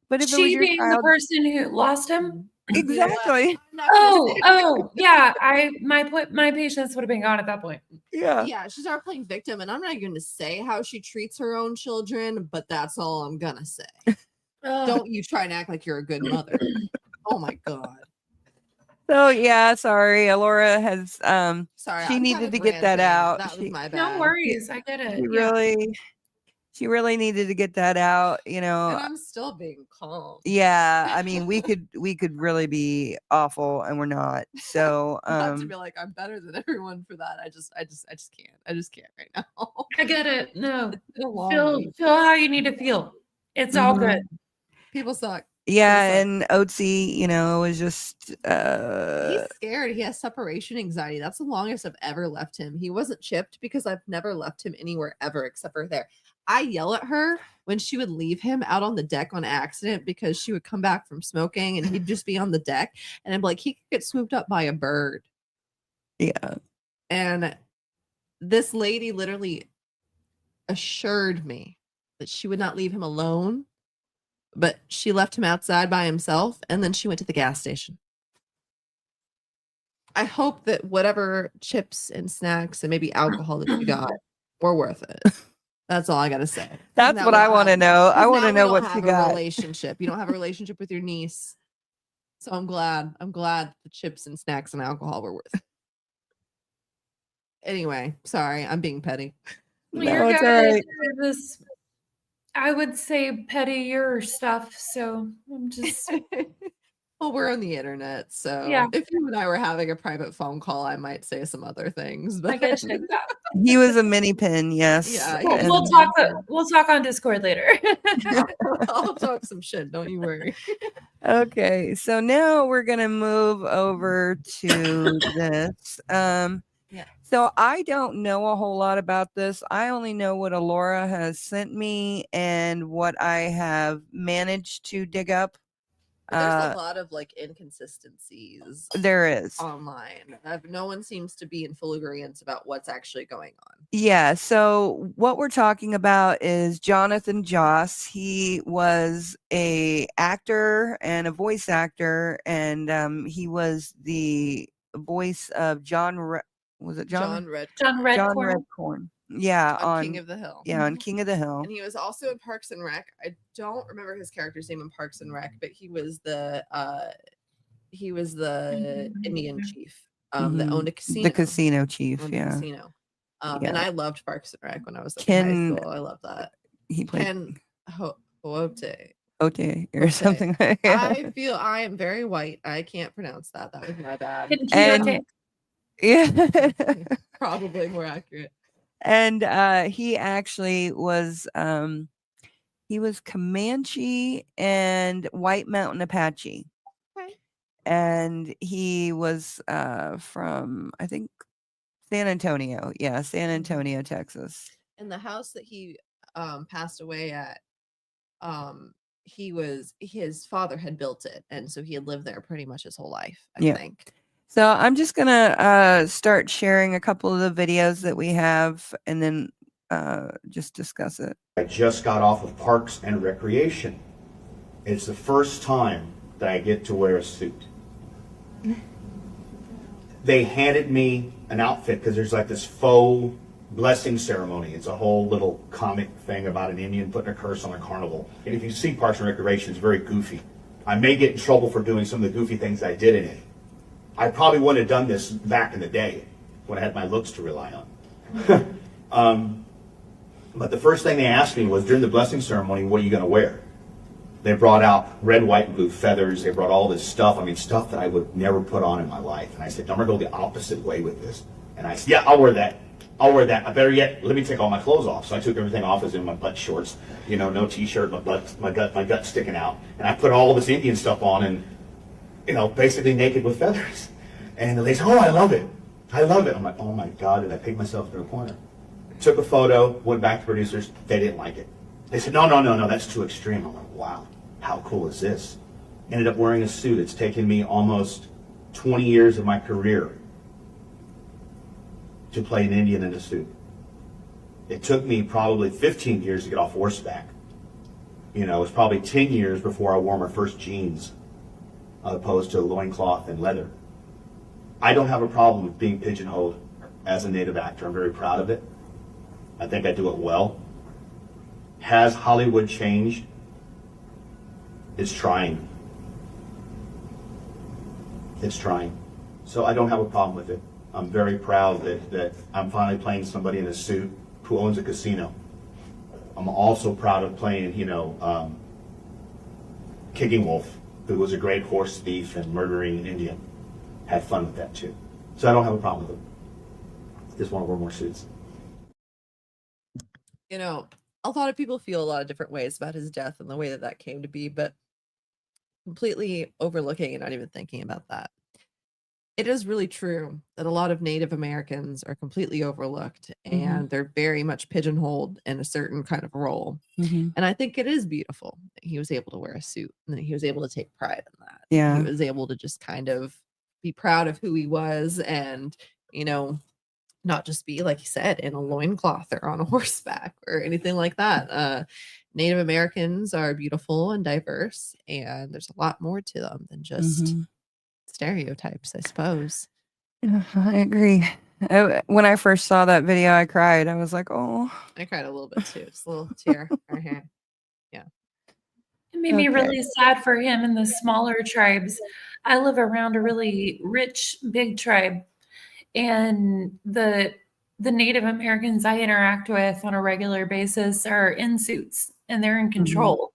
but if it was She your being the child, person who lost him. exactly. Oh, yeah. My patience would have been gone at that point. Yeah, she started playing victim, and I'm not going to say how she treats her own children, but that's all I'm gonna say. Don't you try and act like you're a good mother. Oh my god. So yeah, sorry, Alora has sorry, she I'm needed kind to of get that ranting. out. That was my bad. No worries, I get it. She really needed to get that out, you know. And I'm still being calm. Yeah, I mean, we could really be awful, and we're not. So not to be like I'm better than everyone for that. I just can't. I just can't right now. I get it. No, feel how you need to feel. It's all good. People suck. Yeah, and Oatsy, you know, is just he's scared. He has separation anxiety. That's the longest I've ever left him. He wasn't chipped because I've never left him anywhere ever except for there. I yell at her when she would leave him out on the deck on accident because she would come back from smoking and he'd just be on the deck, and I'm like, he could get swooped up by a bird. Yeah. And this lady literally assured me that she would not leave him alone, but she left him outside by himself, and then she went to the gas station. I hope that whatever chips and snacks and maybe alcohol that you got were worth it. That's all I gotta say. That's what I want to know. I want to know what you got. Relationship. You don't have a relationship with your niece, so I'm glad. The chips and snacks and alcohol were worth it. Anyway, sorry, I'm being petty. No, it's all right. This, I would say pettier stuff. So I'm just. Well, we're on the internet, so Yeah. if you and I were having a private phone call, I might say some other things. But I get you. He was a mini pin, yes. Yeah, We'll talk. We'll talk on Discord later. I'll talk some shit. Don't you worry. Okay, so now we're gonna move over to this. So I don't know a whole lot about this. I only know what Alora has sent me and what I have managed to dig up. There's a lot of like inconsistencies. There is online. No one seems to be in full agreement about what's actually going on. Yeah. So what we're talking about is Jonathan Joss. He was a actor and a voice actor, and he was the voice of John Redcorn? John Redcorn. Yeah, on King of the Hill. Yeah, on King of the Hill. And he was also in Parks and Rec. I don't remember his character's name in Parks and Rec, but he was the Indian chief. that owned a casino. The casino chief, owned a yeah. casino. And I loved Parks and Rec when I was in Ken- high school. I loved that. He played Ken Hote. Ote or Ote. something like that. I feel I am very white. I can't pronounce that. That was my bad. And yeah. Probably more accurate. And he actually was he was Comanche and White Mountain Apache. Okay. And he was from, I think, San Antonio. Yeah, San Antonio, Texas. And the house that he passed away at, his father had built it, and so he had lived there pretty much his whole life, I think. So I'm just gonna start sharing a couple of the videos that we have, and then just discuss it. I just got off of Parks and Recreation. It's the first time that I get to wear a suit. They handed me an outfit because there's like this faux blessing ceremony. It's a whole little comic thing about an Indian putting a curse on a carnival. And if you see Parks and Recreation, it's very goofy. I may get in trouble for doing some of the goofy things I did in it. I probably wouldn't have done this back in the day when I had my looks to rely on. But the first thing they asked me was, during the blessing ceremony, what are you going to wear? They brought out red, white, and blue feathers. They brought all this stuff. I mean, stuff that I would never put on in my life. And I said, I'm going to go the opposite way with this. And I said, yeah, I'll wear that. I'll wear that. Better yet, let me take all my clothes off. So I took everything off, as in my butt shorts, you know, no t-shirt, my gut sticking out. And I put all of this Indian stuff on, and, you know, basically naked with feathers. And they said, oh, I love it. I love it. I'm like, oh my God, did I pick myself into a corner? Took a photo, went back to producers. They didn't like it. They said, no, that's too extreme. I'm like, wow, how cool is this? Ended up wearing a suit. It's taken me almost 20 years of my career to play an Indian in a suit. It took me probably 15 years to get off horseback. You know, it was probably 10 years before I wore my first jeans, opposed to loincloth and leather. I don't have a problem with being pigeonholed as a Native actor. I'm very proud of it. I think I do it well. Has Hollywood changed? It's trying. It's trying. So I don't have a problem with it. I'm very proud that I'm finally playing somebody in a suit who owns a casino. I'm also proud of playing, you know, Kicking Wolf, who was a great horse thief and murdering an Indian. Had fun with that too. So I don't have a problem with it. Just want to wear more suits. You know, a lot of people feel a lot of different ways about his death and the way that that came to be, but completely overlooking and not even thinking about that. It is really true that a lot of Native Americans are completely overlooked, and they're very much pigeonholed in a certain kind of role. And I think it is beautiful that he was able to wear a suit and that he was able to take pride in that. Yeah. He was able to just kind of be proud of who he was, and, you know, not just be, like you said, in a loincloth or on a horseback or anything like that. Native Americans are beautiful and diverse, and there's a lot more to them than just stereotypes, I suppose. Yeah, I agree. When I first saw that video, I cried. I was like, oh. I cried a little bit too. Just a little tear right here. Yeah. It made me really sad for him and the smaller tribes. I live around a really rich, big tribe, and the Native Americans I interact with on a regular basis are in suits, and they're in control,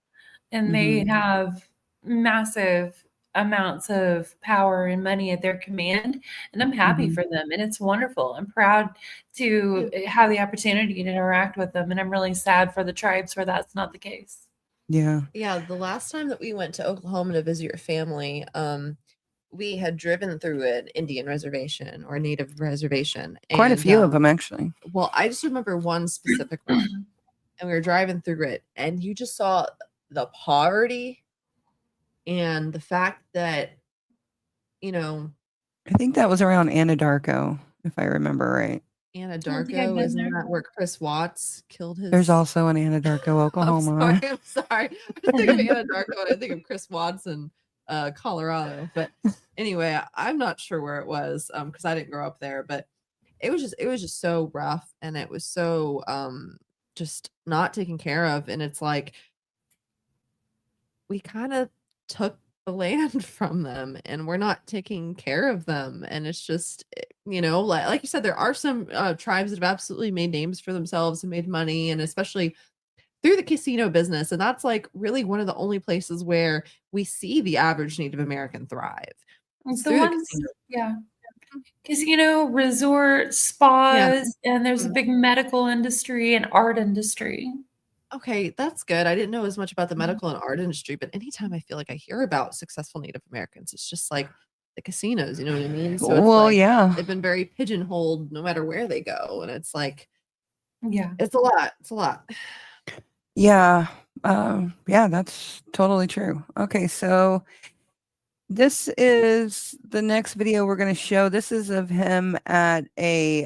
and they have massive amounts of power and money at their command, and I'm happy for them, and it's wonderful. I'm proud to have the opportunity to interact with them, and I'm really sad for the tribes where that's not the case. Yeah. Yeah, the last time that we went to Oklahoma to visit your family, we had driven through an Indian reservation or a Native reservation. Quite a few of them, actually. Well, I just remember one specific one, and we were driving through it, and you just saw the poverty and the fact that, you know, I think that was around Anadarko, if I remember right. Anadarko, isn't that where Chris Watts killed his? There's also an Anadarko, Oklahoma. I'm sorry. I think of Anadarko and I think of Chris Watts in Colorado. But anyway, I'm not sure where it was because I didn't grow up there. But it was just so rough, and it was so just not taken care of. And it's like we kind of took the land from them, and we're not taking care of them. And it's just, like you said, there are some tribes that have absolutely made names for themselves and made money, and especially through the casino business. And that's like really one of the only places where we see the average Native American thrive. It's The through the ones, casino. yeah. Casino, resort, Yeah. spas, and there's a Mhm. big medical industry and art industry. Okay, that's good. I didn't know as much about the Mhm. medical and art industry, but anytime I feel like I hear about successful Native Americans, it's just like the casinos, you know what I mean? So it's Well, like yeah. they've been very pigeonholed no matter where they go. And it's like, Yeah. it's a lot. It's a lot. Yeah. Yeah, that's totally true. Okay, so this is the next video we're going to show. This is of him at a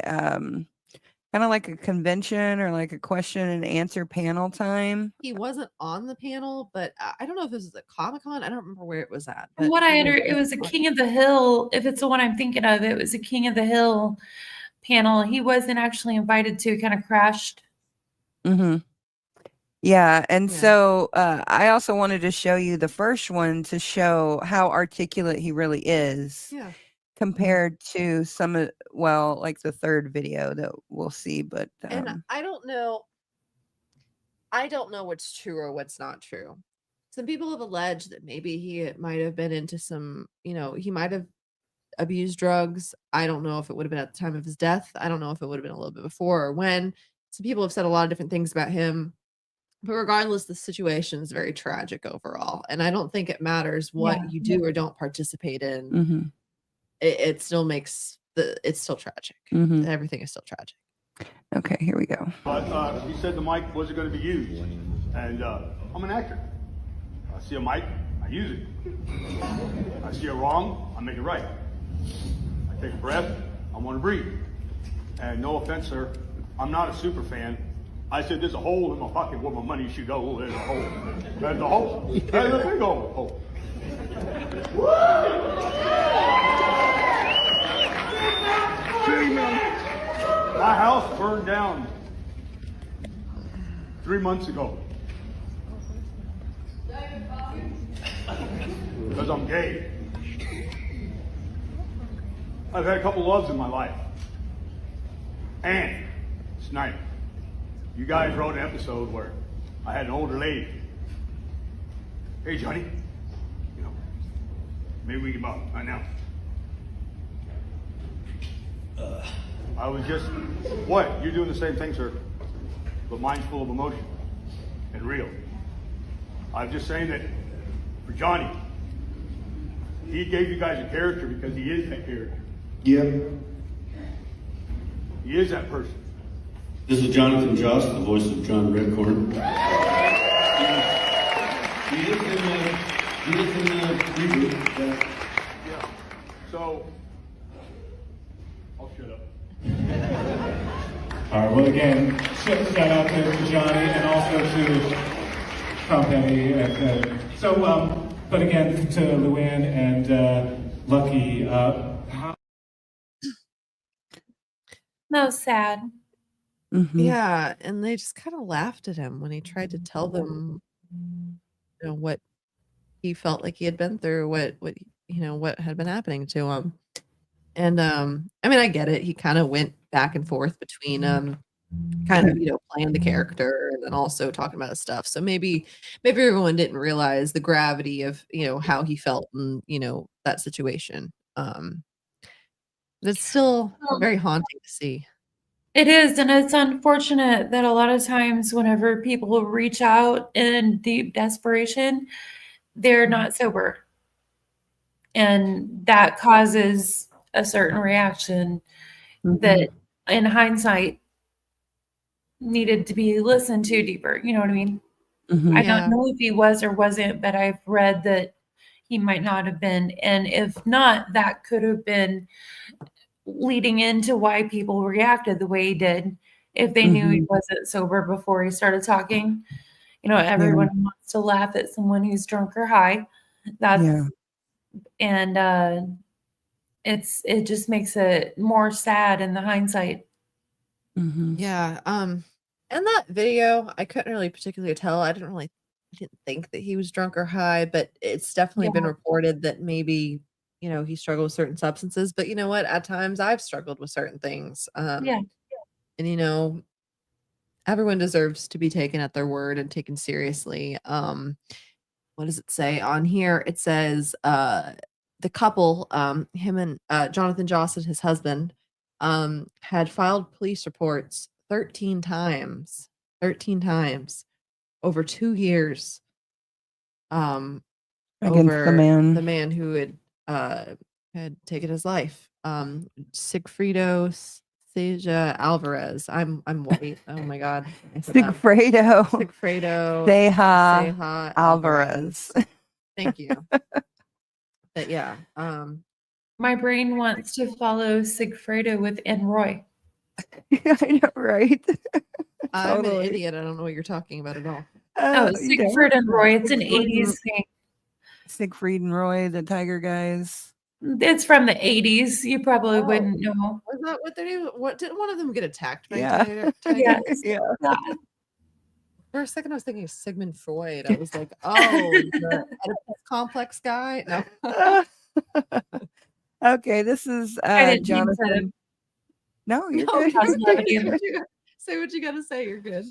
kind of like a convention or like a question and answer panel time. He wasn't on the panel, but I don't know if this is a Comic-Con. I don't remember where it was at. From But what I he under, was it was a on- King of the Hill. If it's the one I'm thinking of, it was a King of the Hill panel. He wasn't actually invited to. Kind of crashed. Mm-hmm. Yeah, and Yeah. so I also wanted to show you the first one to show how articulate he really is Yeah. compared to some of, well, like the third video that we'll see. But And I don't know what's true or what's not true. Some people have alleged that maybe he might have been into some, he might have abused drugs. I don't know if it would have been at the time of his death. I don't know if it would have been a little bit before or when. Some people have said a lot of different things about him. But regardless, the situation is very tragic overall. And I don't think it matters what Yeah. you do or don't participate in. mhm, It still makes it's still tragic. mhm. Everything is still tragic. Okay, here we go. But he said the mic wasn't going to be used. And I'm an actor. I see a mic, I use it. I see it wrong, I make it right. I take a breath, I want to breathe. And no offense, sir, I'm not a super fan. I said there's a hole in my pocket where my money should go. There's a hole. There's a hole. There's a big old hole. My house burned down 3 months ago. Because I'm gay. I've had a couple loves in my life. And Sniper, you guys wrote an episode where I had an older lady. Hey, Johnny, maybe we can talk right now. I was just, what? You're doing the same thing, sir, but mine's full of emotion and real. I'm just saying that for Johnny, he gave you guys a character because he is that character. Yeah. He is that person. This is Jonathan Joss, the voice of John Redcorn. He is in the reboot. Yeah. So, I'll shut up. All right, well, again, shout out to Johnny and also to Tom Petty. But again, to Luann and Lucky, That was sad. Mhm. Yeah, and they just kind of laughed at him when he tried to tell them, what he felt like he had been through, what had been happening to him. And I mean, I get it. He kind of went back and forth between kind of playing the character and then also talking about his stuff. So maybe everyone didn't realize the gravity of how he felt in that situation. But it's still very haunting to see. It is, and it's unfortunate that a lot of times whenever people reach out in deep desperation, they're not sober. And that causes a certain reaction that in hindsight needed to be listened to deeper. You know what I mean? Mhm. I Yeah. don't know if he was or wasn't, but I've read that he might not have been. And if not, that could have been leading into why people reacted the way he did. If they knew he wasn't sober before he started talking, everyone wants to laugh at someone who's drunk or high. And it just makes it more sad in the hindsight. Mhm. Yeah. And that video, I couldn't really particularly tell. I didn't really didn't think that he was drunk or high, but it's definitely been reported that maybe, he struggled with certain substances. But you know what? At times I've struggled with certain things. Yeah. And everyone deserves to be taken at their word and taken seriously. What does it say on here? It says the couple, him and Jonathan Joss and his husband, had filed police reports 13 times over 2 years. Against Over the man. the man who had taken his life. Sigfredo Seja Alvarez. I'm white. Oh my god. Sigfredo Seja Seja Alvarez. Thank you. But yeah. My brain wants to follow Sigfredo with Enroy. I know, right? I'm an Totally. idiot. I don't know what you're talking about at all. Oh, You know, Siegfried and Roy. It's an Siegfried and- 80s thing. Siegfried and Roy, the Tiger guys. It's from the 80s. You probably wouldn't know. Was that what they do? What didn't one of them get attacked by Yeah. tigers? Yes. Yeah. For a second, I was thinking of Sigmund Freud. I was like, oh, the Oedipus complex guy. No. Okay, this is I didn't mean to- Jonathan. No, you're No, good. cause levity. Say what you gotta say. You're good.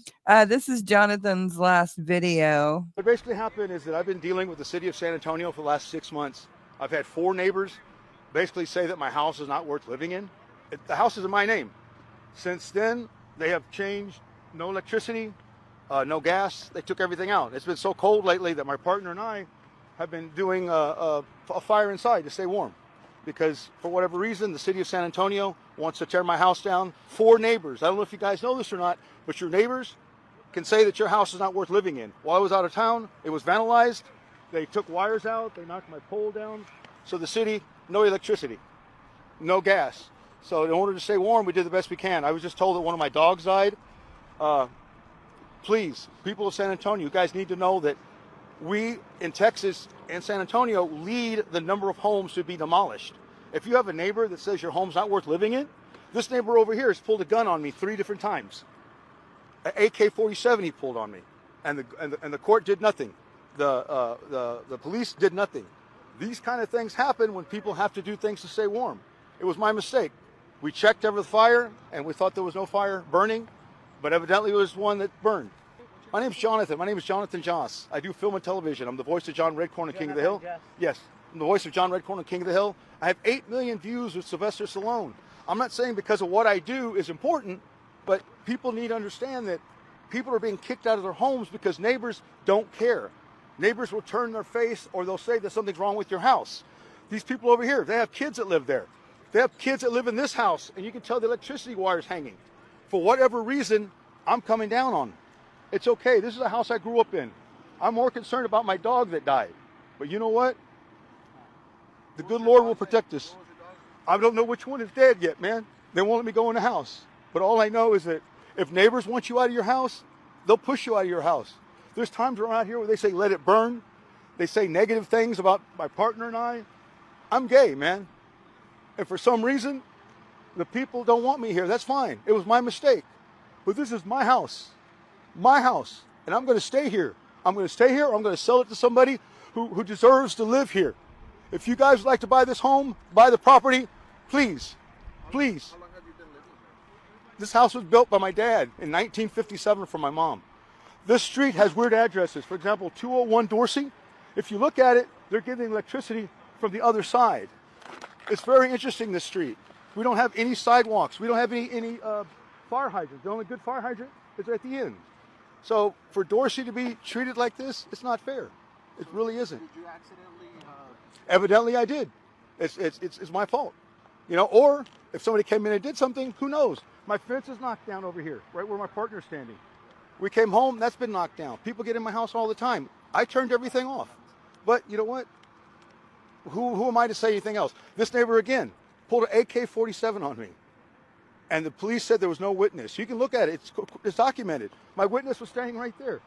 This is Jonathan's last video. What basically happened is that I've been dealing with the city of San Antonio for the last 6 months. I've had 4 neighbors basically say that my house is not worth living in. The house is in my name. Since then, they have changed no electricity, no gas. They took everything out. It's been so cold lately that my partner and I have been doing a fire inside to stay warm. Because for whatever reason, the city of San Antonio wants to tear my house down. 4 neighbors. I don't know if you guys know this or not, but your neighbors can say that your house is not worth living in. While I was out of town, it was vandalized. They took wires out. They knocked my pole down. So the city, no electricity, no gas. So in order to stay warm, we did the best we can. I was just told that one of my dogs died. Please, people of San Antonio, you guys need to know that we in Texas and San Antonio lead the number of homes to be demolished. If you have a neighbor that says your home's not worth living in, this neighbor over here has pulled a gun on me 3 different times. An AK-47 he pulled on me, and the court did nothing. The police did nothing. These kind of things happen when people have to do things to stay warm. It was my mistake. We checked over the fire, and we thought there was no fire burning, but evidently it was one that burned. My name's Jonathan. My name is Jonathan Joss. I do film and television. I'm the voice of John Redcorn and King of the Hill. Yes, I'm the voice of John Redcorn and King of the Hill. I have 8 million views with Sylvester Stallone. I'm not saying because of what I do is important, but people need to understand that people are being kicked out of their homes because neighbors don't care. Neighbors will turn their face or they'll say that something's wrong with your house. These people over here, they have kids that live there. They have kids that live in this house, and you can tell the electricity wire's hanging. For whatever reason, I'm coming down on them. It's okay. This is a house I grew up in. I'm more concerned about my dog that died. But you know what? The good Lord will protect us. I don't know which one is dead yet, man. They won't let me go in the house. But all I know is that if neighbors want you out of your house, they'll push you out of your house. There's times around here where they say, let it burn. They say negative things about my partner and I. I'm gay, man. And for some reason, the people don't want me here. That's fine. It was my mistake. But this is my house. My house. And I'm going to stay here. I'm going to stay here, or I'm going to sell it to somebody who deserves to live here. If you guys would like to buy this home, buy the property, please, please. How long have you been living here? This house was built by my dad in 1957 for my mom. This street has weird addresses. For example, 201 Dorsey. If you look at it, they're getting electricity from the other side. It's very interesting, this street. We don't have any sidewalks. We don't have any fire hydrants. The only good fire hydrant is at the end. So for Dorsey to be treated like this, it's not fair. It really isn't. Did you accidentally? Evidently I did. It's my fault. You know, or if somebody came in and did something, who knows? My fence is knocked down over here, right where my partner's standing. We came home, that's been knocked down. People get in my house all the time. I turned everything off. But you know what? Who am I to say anything else? This neighbor, again, pulled an AK-47 on me. And the police said there was no witness. You can look at it. It's documented. My witness was standing right there.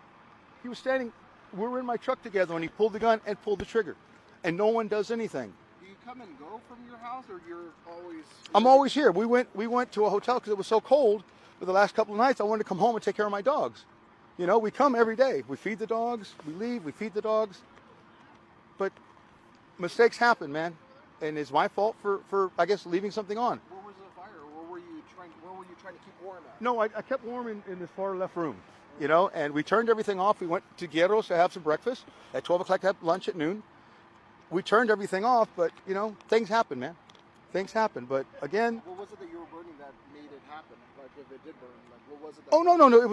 He was standing. We were in my truck together when he pulled the gun and pulled the trigger. And no one does anything. Do you come and go from your house, or you're always? I'm always here. We went to a hotel because it was so cold. For the last couple of nights, I wanted to come home and take care of my dogs. You know, we come every day. We feed the dogs. We leave. We feed the dogs. But mistakes happen, man. And it's my fault for I guess, leaving something on. Where was the fire? Where were you trying to keep warm at? No, I kept warm in this far left room. You know, and we turned everything off. We went to Gyros to have some breakfast. At 12 o'clock, have lunch at noon. We turned everything off, but, you know, things happen, man. Things happen. But again... What was it that you were burning that made it happen? Like, if it did burn, like, what was it? Oh, no. It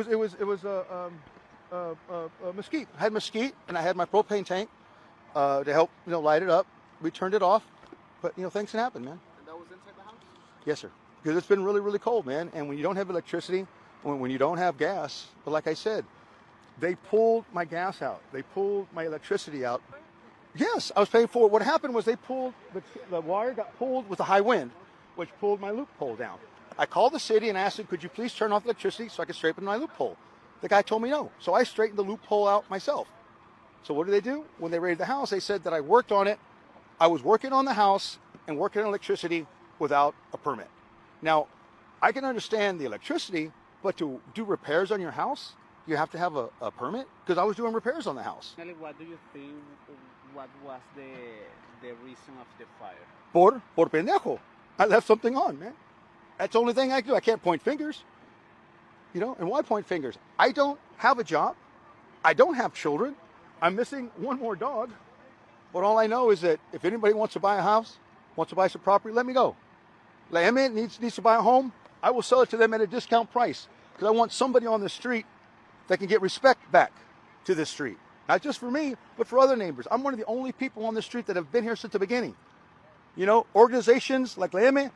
was mesquite. I had mesquite, and I had my propane tank to help, you know, light it up. We turned it off. But, you know, things can happen, man. And that was inside the house? Yes, sir. Because it's been really, really cold, man. And when you don't have electricity, when you don't have gas, but like I said, they pulled my gas out. They pulled my electricity out. Yes, I was paying for it. What happened was they pulled, the wire got pulled with a high wind, which pulled my loophole down. I called the city and asked them, could you please turn off electricity so I could straighten my loophole? The guy told me no. So I straightened the loophole out myself. So what did they do? When they raided the house, they said that I worked on it. I was working on the house and working on electricity without a permit. Now, I can understand the electricity, but to do repairs on your house, you have to have a permit? Because I was doing repairs on the house. What do you think, what was the reason of the fire? Por pendejo. I left something on, man. That's the only thing I can do. I can't point fingers. You know, and why point fingers? I don't have a job. I don't have children. I'm missing one more dog. But all I know is that if anybody wants to buy a house, wants to buy some property, let me go. La M needs to buy a home, I will sell it to them at a discount price. Because I want somebody on the street that can get respect back to this street. Not just for me, but for other neighbors. I'm one of the only people on the street that have been here since the beginning. You know, organizations like La M,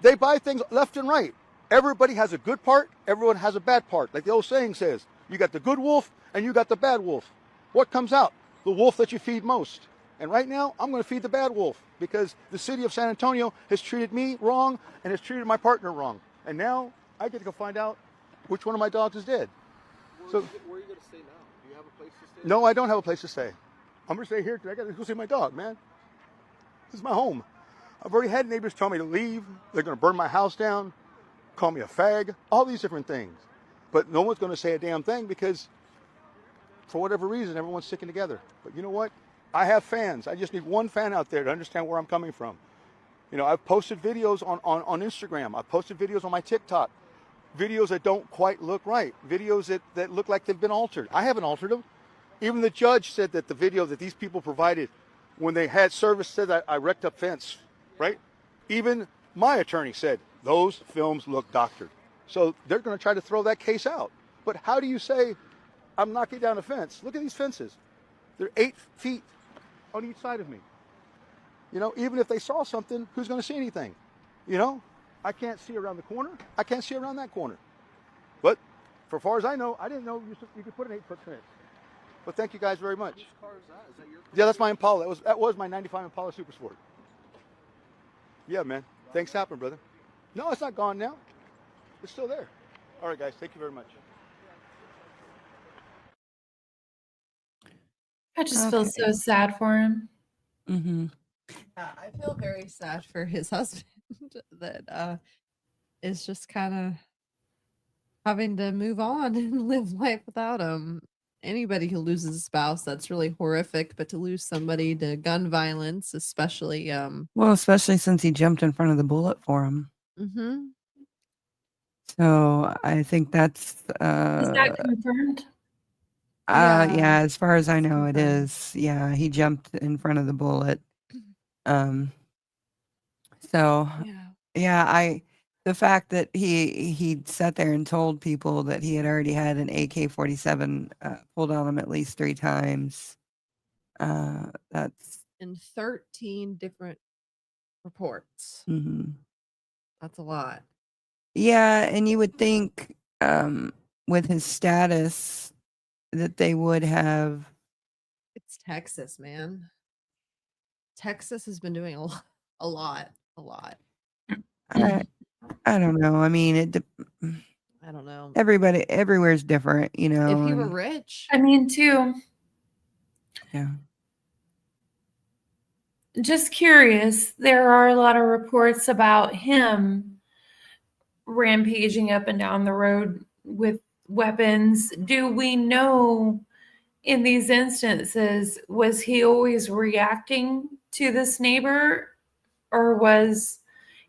they buy things left and right. Everybody has a good part, everyone has a bad part. Like the old saying says, you got the good wolf and you got the bad wolf. What comes out? The wolf that you feed most. And right now, I'm going to feed the bad wolf because the city of San Antonio has treated me wrong and has treated my partner wrong. And now I get to go find out which one of my dogs is dead. Where are you going to stay now? Do you have a place to stay? No, I don't have a place to stay. I'm going to stay here because I got to go see my dog, man. This is my home. I've already had neighbors tell me to leave. They're going to burn my house down, call me a fag, all these different things. But no one's going to say a damn thing because for whatever reason, everyone's sticking together. But you know what? I have fans. I just need one fan out there to understand where I'm coming from. You know, I've posted videos on Instagram. I've posted videos on my TikTok. Videos that don't quite look right. Videos that look like they've been altered. I haven't altered them. Even the judge said that the video that these people provided when they had service said that I wrecked up fence, right? Even my attorney said those films look doctored. So they're going to try to throw that case out. But how do you say I'm knocking down a fence? Look at these fences. They're 8 feet on each side of me. You know, even if they saw something, who's going to see anything? You know, I can't see around the corner. I can't see around that corner. But for far as I know, I didn't know you could put an 8-foot fence. But thank you guys very much. Whose car is that? Is that your car? Yeah, that's my Impala. That was my 95 Impala Super Sport. Yeah, man. Thanks happen, brother. No, it's not gone now. It's still there. All right, guys. Thank you very much. I just feel so sad for him. Mm-hmm. Yeah, I feel very sad for his husband that is just kind of having to move on and live life without him. Anybody who loses a spouse, that's really horrific, but to lose somebody to gun violence, especially Well, especially since he jumped in front of the bullet for him. mhm. So I think that's Is that confirmed? yeah, as far as I know, it confirmed. is. Yeah, he jumped in front of the bullet. So Yeah. the fact that he sat there and told people that he had already had an AK-47 pulled on him at least 3 times. That's In 13 different reports. mhm. That's a lot. Yeah, and you would think with his status that they would have. It's Texas, man. Texas has been doing a lot. I don't know. I mean, I don't know. everybody everywhere's different, you know. If he were and- rich, I mean, too, yeah. just curious, there are a lot of reports about him rampaging up and down the road with weapons. Do we know in these instances, was he always reacting to this neighbor, or was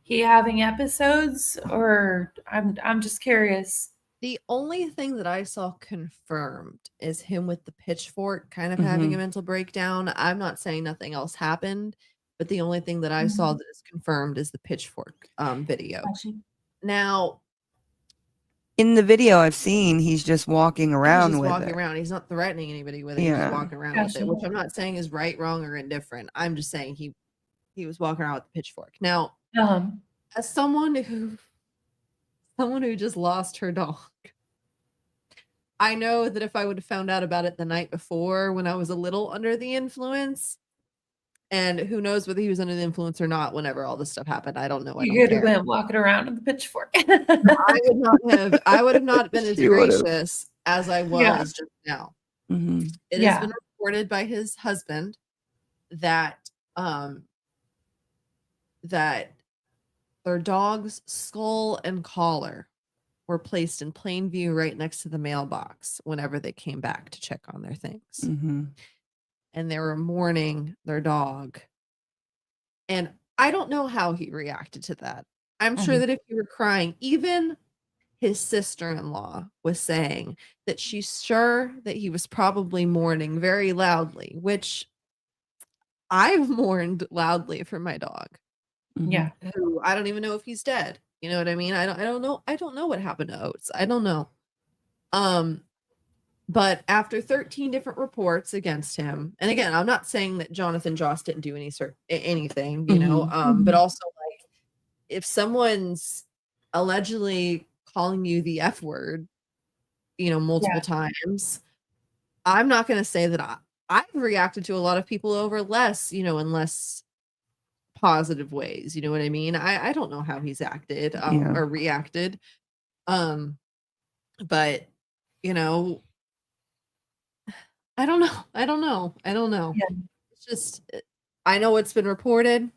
he having episodes? Or I'm just curious. The only thing that I saw confirmed is him with the pitchfork kind of having a mental breakdown. I'm not saying nothing else happened, but the only thing that I saw that is confirmed is the pitchfork video. Gotcha. Now, In the video I've seen, he's just walking he's around just with walking it. around. He's not threatening anybody with it. He's Yeah. just walking around with Gotcha. it, which I'm not saying is right, wrong, or indifferent. I'm just saying he was walking around with the pitchfork. Now, as someone who just lost her dog, I know that if I would have found out about it the night before when I was a little under the influence, and who knows whether he was under the influence or not whenever all this stuff happened. I don't know. I You don't could have care. been walking around with a pitchfork. I would have not been as She would've. gracious as I was Yeah. just now. hmm It Yeah. has been reported by his husband that that their dog's skull and collar were placed in plain view right next to the mailbox whenever they came back to check on their things. hmm And they were mourning their dog. And I don't know how he reacted to that. I'm sure that if you were crying, even his sister-in-law was saying that she's sure that he was probably mourning very loudly, which I've mourned loudly for my dog, Yeah. who I don't even know if he's dead. You know what I mean? I don't know. I don't know what happened to Oates. I don't know. But after 13 different reports against him, and again, I'm not saying that Jonathan Joss didn't do anything, you know, but also like if someone's allegedly calling you the F word, you know, multiple times, I'm not going to say that I've reacted to a lot of people over less, you know, in less positive ways. You know what I mean? I don't know how he's acted Yeah. or reacted. But you know, I don't know. Yeah. It's just I know it's been reported.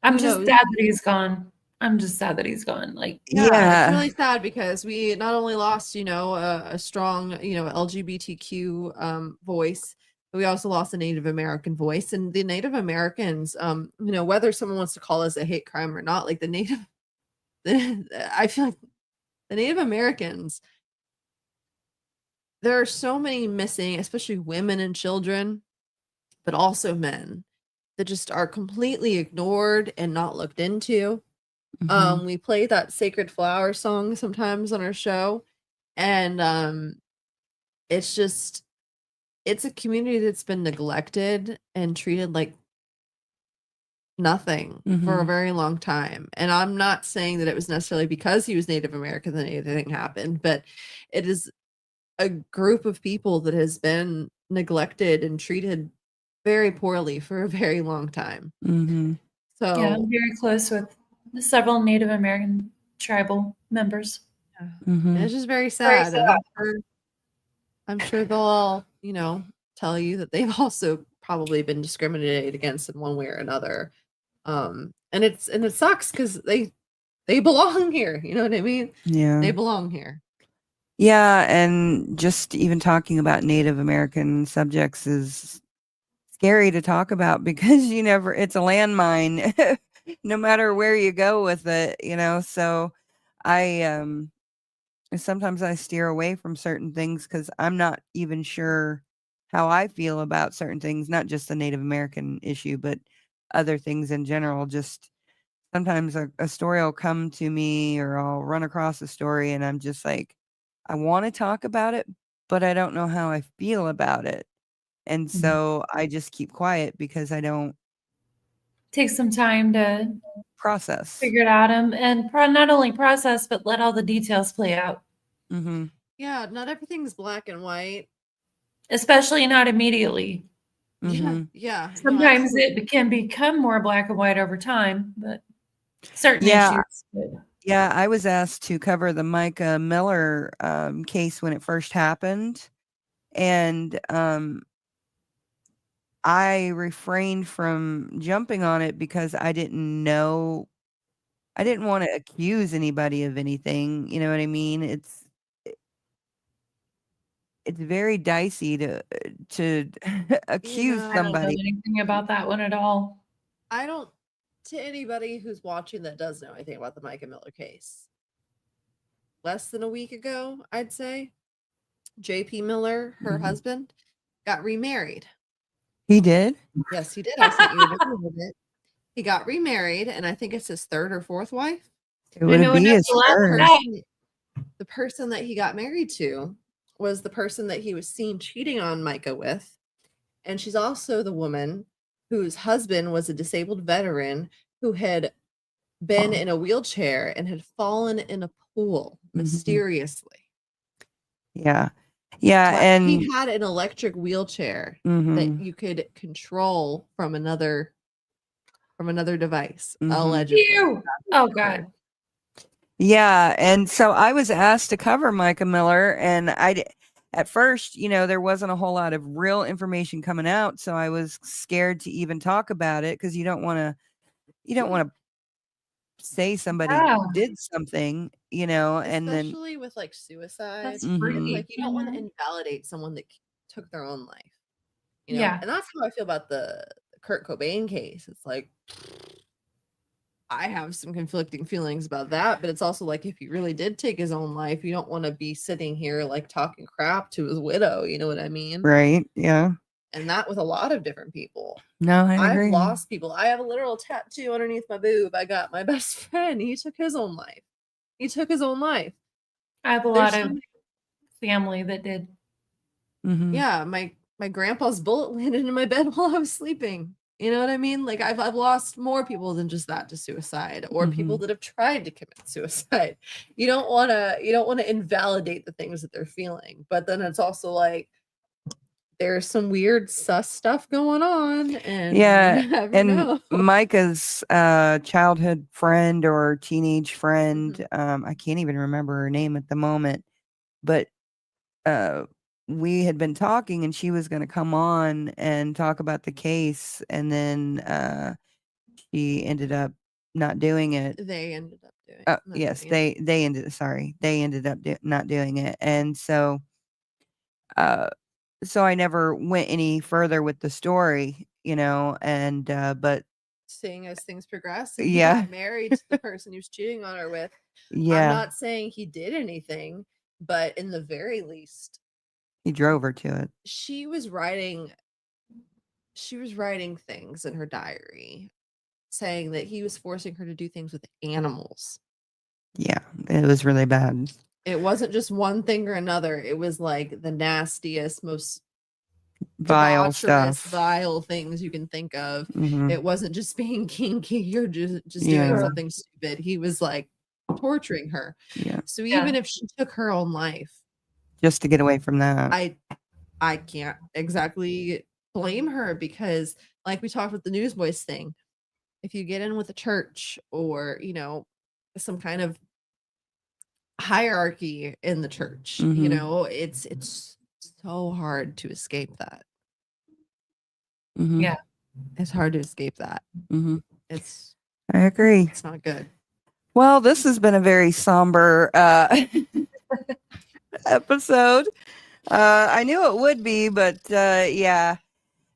I'm Who just knows? sad that he's gone. I'm just sad that he's gone. Like, It's really sad because we not only lost, you know, a strong, you know, LGBTQ voice, but we also lost a Native American voice. And the Native Americans, you know, whether someone wants to call us a hate crime or not, like I feel like the Native Americans, there are so many missing, especially women and children, but also men that just are completely ignored and not looked into. We play that Sacred Flower song sometimes on our show, and it's a community that's been neglected and treated like nothing for a very long time. And I'm not saying that it was necessarily because he was Native American that anything happened, but it is a group of people that has been neglected and treated very poorly for a very long time. So yeah, I'm very close with several Native American tribal members. and it's just very sad. And I'm sure they'll all, you know, tell you that they've also probably been discriminated against in one way or another. And it sucks because they belong here. You know what I mean? Yeah. They belong here. Yeah, and just even talking about Native American subjects is scary to talk about because it's a landmine no matter where you go with it, you know. So sometimes I steer away from certain things because I'm not even sure how I feel about certain things, not just the Native American issue, but other things in general. Just sometimes a story will come to me or I'll run across a story and I'm just like, I want to talk about it, but I don't know how I feel about it. And so I just keep quiet because I don't Take some time to process. figure it out and not only process, but let all the details play out. Yeah, not everything's black and white. Especially not immediately. Yeah. Sometimes it can become more black and white over time, but certain Yeah. issues. But Yeah, I was asked to cover the Micah Miller case when it first happened. And I refrained from jumping on it because I didn't know. I didn't want to accuse anybody of anything. You know what I mean? it's very dicey to accuse know, I don't know somebody. anything about that one at all. I don't, to anybody who's watching that does know anything about the Micah Miller case, less than a week ago, I'd say, JP Miller, her Mhm. husband, got remarried. He did? Yes, he did. I sent you a video of it. He got remarried, and I think it's his third or fourth wife. It would know be enough his to laugh at third. that. The person that he got married to was the person that he was seen cheating on Micah with. And she's also the woman whose husband was a disabled veteran who had been in a wheelchair and had fallen in a pool mysteriously. Yeah. Yeah. But And he had an electric wheelchair that you could control from another device, allegedly. Ew. Oh God. yeah. And so I was asked to cover Micah Miller, and at first, there wasn't a whole lot of real information coming out. So I was scared to even talk about it because you don't want to say somebody Yeah. did something, and then Especially with like suicide. That's Mhm. freaky. Like you don't want Mhm. to invalidate someone that took their own life. Yeah. And that's how I feel about the Kurt Cobain case. It's like I have some conflicting feelings about that, but it's also like if he really did take his own life, you don't want to be sitting here like talking crap to his widow, you know what I mean? right. Yeah. And that with a lot of different people. No, I I've agree. lost people. I have a literal tattoo underneath my boob. I got my best friend. He took his own life. I have a lot of family that did. Mhm. Yeah, my grandpa's bullet landed in my bed while I was sleeping. You know what I mean? Like I've lost more people than just that to suicide, or people that have tried to commit suicide. You don't want to invalidate the things that they're feeling, but then it's also like there's some weird sus stuff going on, and Yeah, you never and know. Micah's childhood friend or teenage friend, I can't even remember her name at the moment, but we had been talking, and she was going to come on and talk about the case, and then she ended up not doing it. They ended up doing. Oh, not yes, doing it. they ended up not doing it, and so I never went any further with the story, and but Seeing as things progress, and he yeah, got married to the person he was cheating on her with. I'm yeah, not saying he did anything, but in the very least, he drove her to it. she was writing things in her diary saying that he was forcing her to do things with animals. Yeah, it was really bad. It wasn't just one thing or another. It was like the nastiest, most Vile debaucherous, stuff. vile things you can think of. Mhm. It wasn't just being kinky or just Yeah. doing something stupid. He was like torturing her. Yeah, So even if she took her own life, just to get away from that. I can't exactly blame her, because like we talked with the Newsboys thing, if you get in with a church or some kind of hierarchy in the church, Mhm. it's so hard to escape that. Mhm. Yeah. It's hard to escape that. Mhm. It's I agree. It's not good. Well, this has been a very somber episode. I knew it would be, but yeah.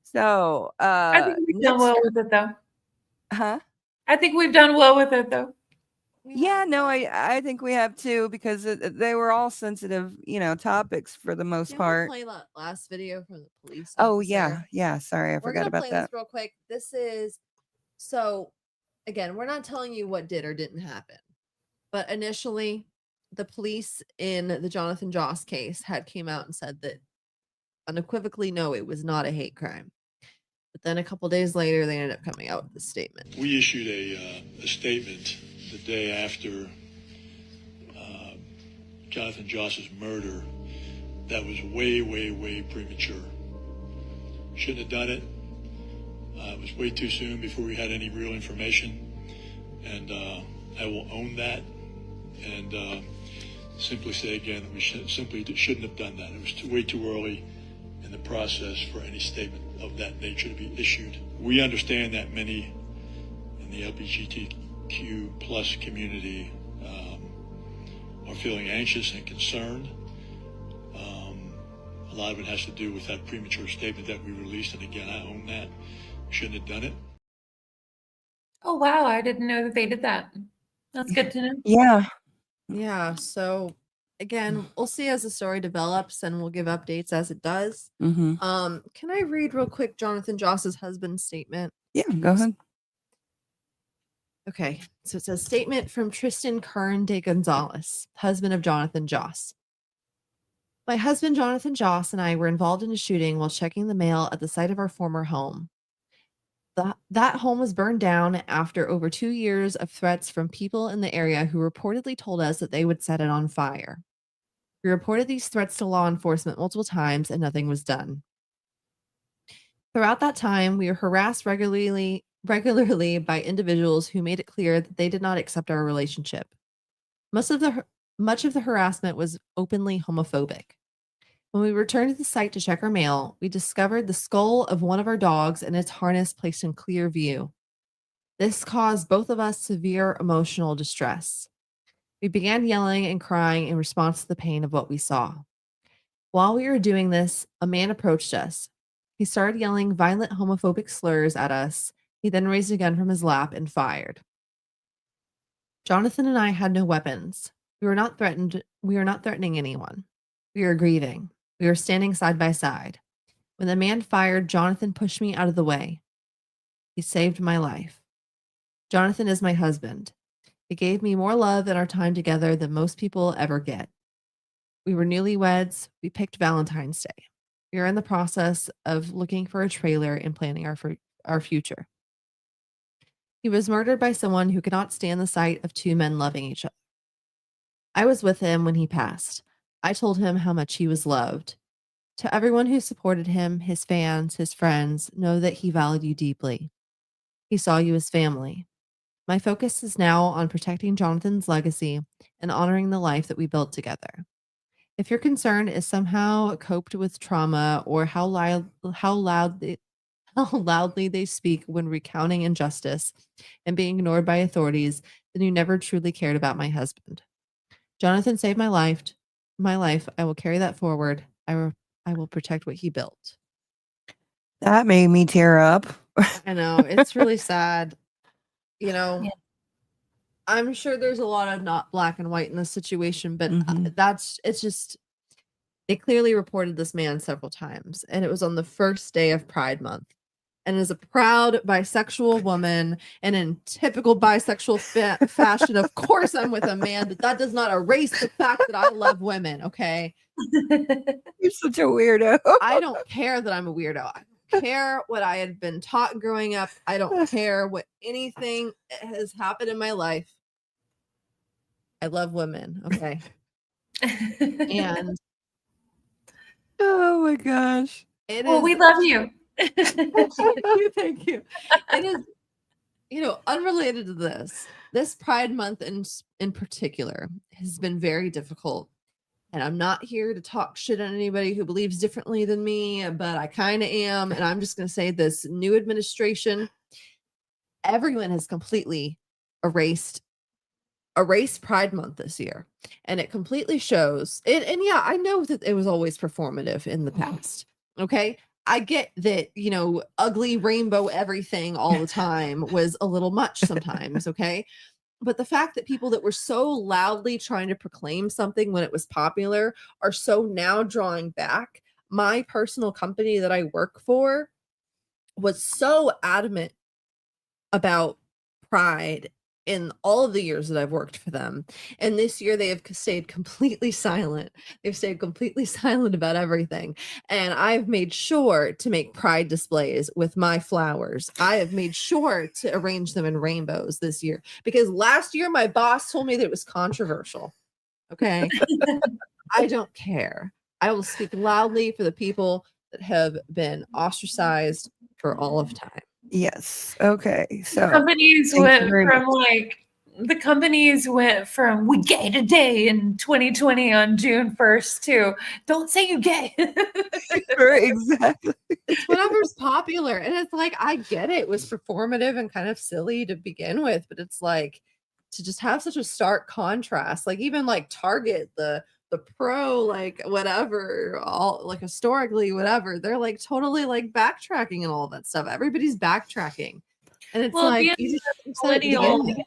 So I think we've done well with it, though. Huh? I think we've done well with it, though. Yeah, no, I think we have too, because they were all sensitive, topics for the most Can we part. play that last video from the police Oh officer? yeah. Sorry, I We're forgot gonna about play that. this real quick. This is so again, we're not telling you what did or didn't happen, but initially the police in the Jonathan Joss case had came out and said that unequivocally, no, it was not a hate crime. But then a couple days later, they ended up coming out with this statement. We issued a statement the day after Jonathan Joss's murder that was way premature. Shouldn't have done it. It was way too soon before we had any real information, and I will own that and simply say again that we shouldn't have done that. It was way too early in the process for any statement of that nature to be issued. We understand that many in the LGBTQ plus community are feeling anxious and concerned. A lot of it has to do with that premature statement that we released. And again, I own that. We shouldn't have done it. Oh, wow. I didn't know that they did that. That's good to know. Yeah. Yeah. So again, we'll see as the story develops and we'll give updates as it does. Mm-hmm. Can I read real quick Jonathan Joss's husband's statement? Yeah, go ahead. Okay, so it says statement from Tristan Kern de Gonzalez, husband of Jonathan Joss. My husband Jonathan Joss and I were involved in a shooting while checking the mail at the site of our former home. That home was burned down after over 2 years of threats from people in the area who reportedly told us that they would set it on fire. We reported these threats to law enforcement multiple times and nothing was done. Throughout that time, we were harassed regularly by individuals who made it clear that they did not accept our relationship. Much of the harassment was openly homophobic. When we returned to the site to check our mail, we discovered the skull of one of our dogs and its harness placed in clear view. This caused both of us severe emotional distress. We began yelling and crying in response to the pain of what we saw. While we were doing this, a man approached us. He started yelling violent homophobic slurs at us. He then raised a gun from his lap and fired. Jonathan and I had no weapons. We were not threatened. We are not threatening anyone. We are grieving. We were standing side by side. When the man fired, Jonathan pushed me out of the way. He saved my life. Jonathan is my husband. He gave me more love in our time together than most people ever get. We were newlyweds. We picked Valentine's Day. We are in the process of looking for a trailer and planning our future. He was murdered by someone who could not stand the sight of two men loving each other. I was with him when he passed. I told him how much he was loved. To everyone who supported him, his fans, his friends, know that he valued you deeply. He saw you as family. My focus is now on protecting Jonathan's legacy and honoring the life that we built together. If your concern is somehow coped with trauma or how loudly they speak when recounting injustice and being ignored by authorities, then you never truly cared about my husband. Jonathan saved my life. I will carry that forward. I will protect what he built. That made me tear up. I know, it's really sad. You know, Yeah. I'm sure there's a lot of not black and white in this situation, but it's just, they clearly reported this man several times, and it was on the first day of Pride Month. And as a proud bisexual woman and in typical bisexual fashion, of course I'm with a man, but that does not erase the fact that I love women, okay? You're such a weirdo. I don't care that I'm a weirdo. I don't care what I had been taught growing up. I don't care what anything has happened in my life. I love women, okay? And oh my gosh. We love you. Thank you. It is, unrelated to this Pride Month in particular has been very difficult. And I'm not here to talk shit on anybody who believes differently than me, but I kind of am. And I'm just going to say this new administration, everyone has completely erased Pride Month this year. And it completely shows it. And yeah, I know that it was always performative in the past. Okay. I get that, ugly rainbow everything all the time was a little much sometimes, okay? But the fact that people that were so loudly trying to proclaim something when it was popular are so now drawing back. My personal company that I work for was so adamant about pride in all of the years that I've worked for them. And this year they have stayed completely silent. They've stayed completely silent about everything. And I've made sure to make pride displays with my flowers. I have made sure to arrange them in rainbows this year because last year my boss told me that it was controversial. Okay. I don't care. I will speak loudly for the people that have been ostracized for all of time. Yes. Okay. So companies went from we gay today in 2020 on June 1st to don't say you gay. Right, exactly. It's whatever's popular. And it's like, I get it. It was performative and kind of silly to begin with, but it's like to just have such a stark contrast, like even like Target, the the pro, like whatever, all like historically, whatever, they're like totally like backtracking and all that stuff. Everybody's backtracking. And it's Well, like being you a said at the millennial, beginning.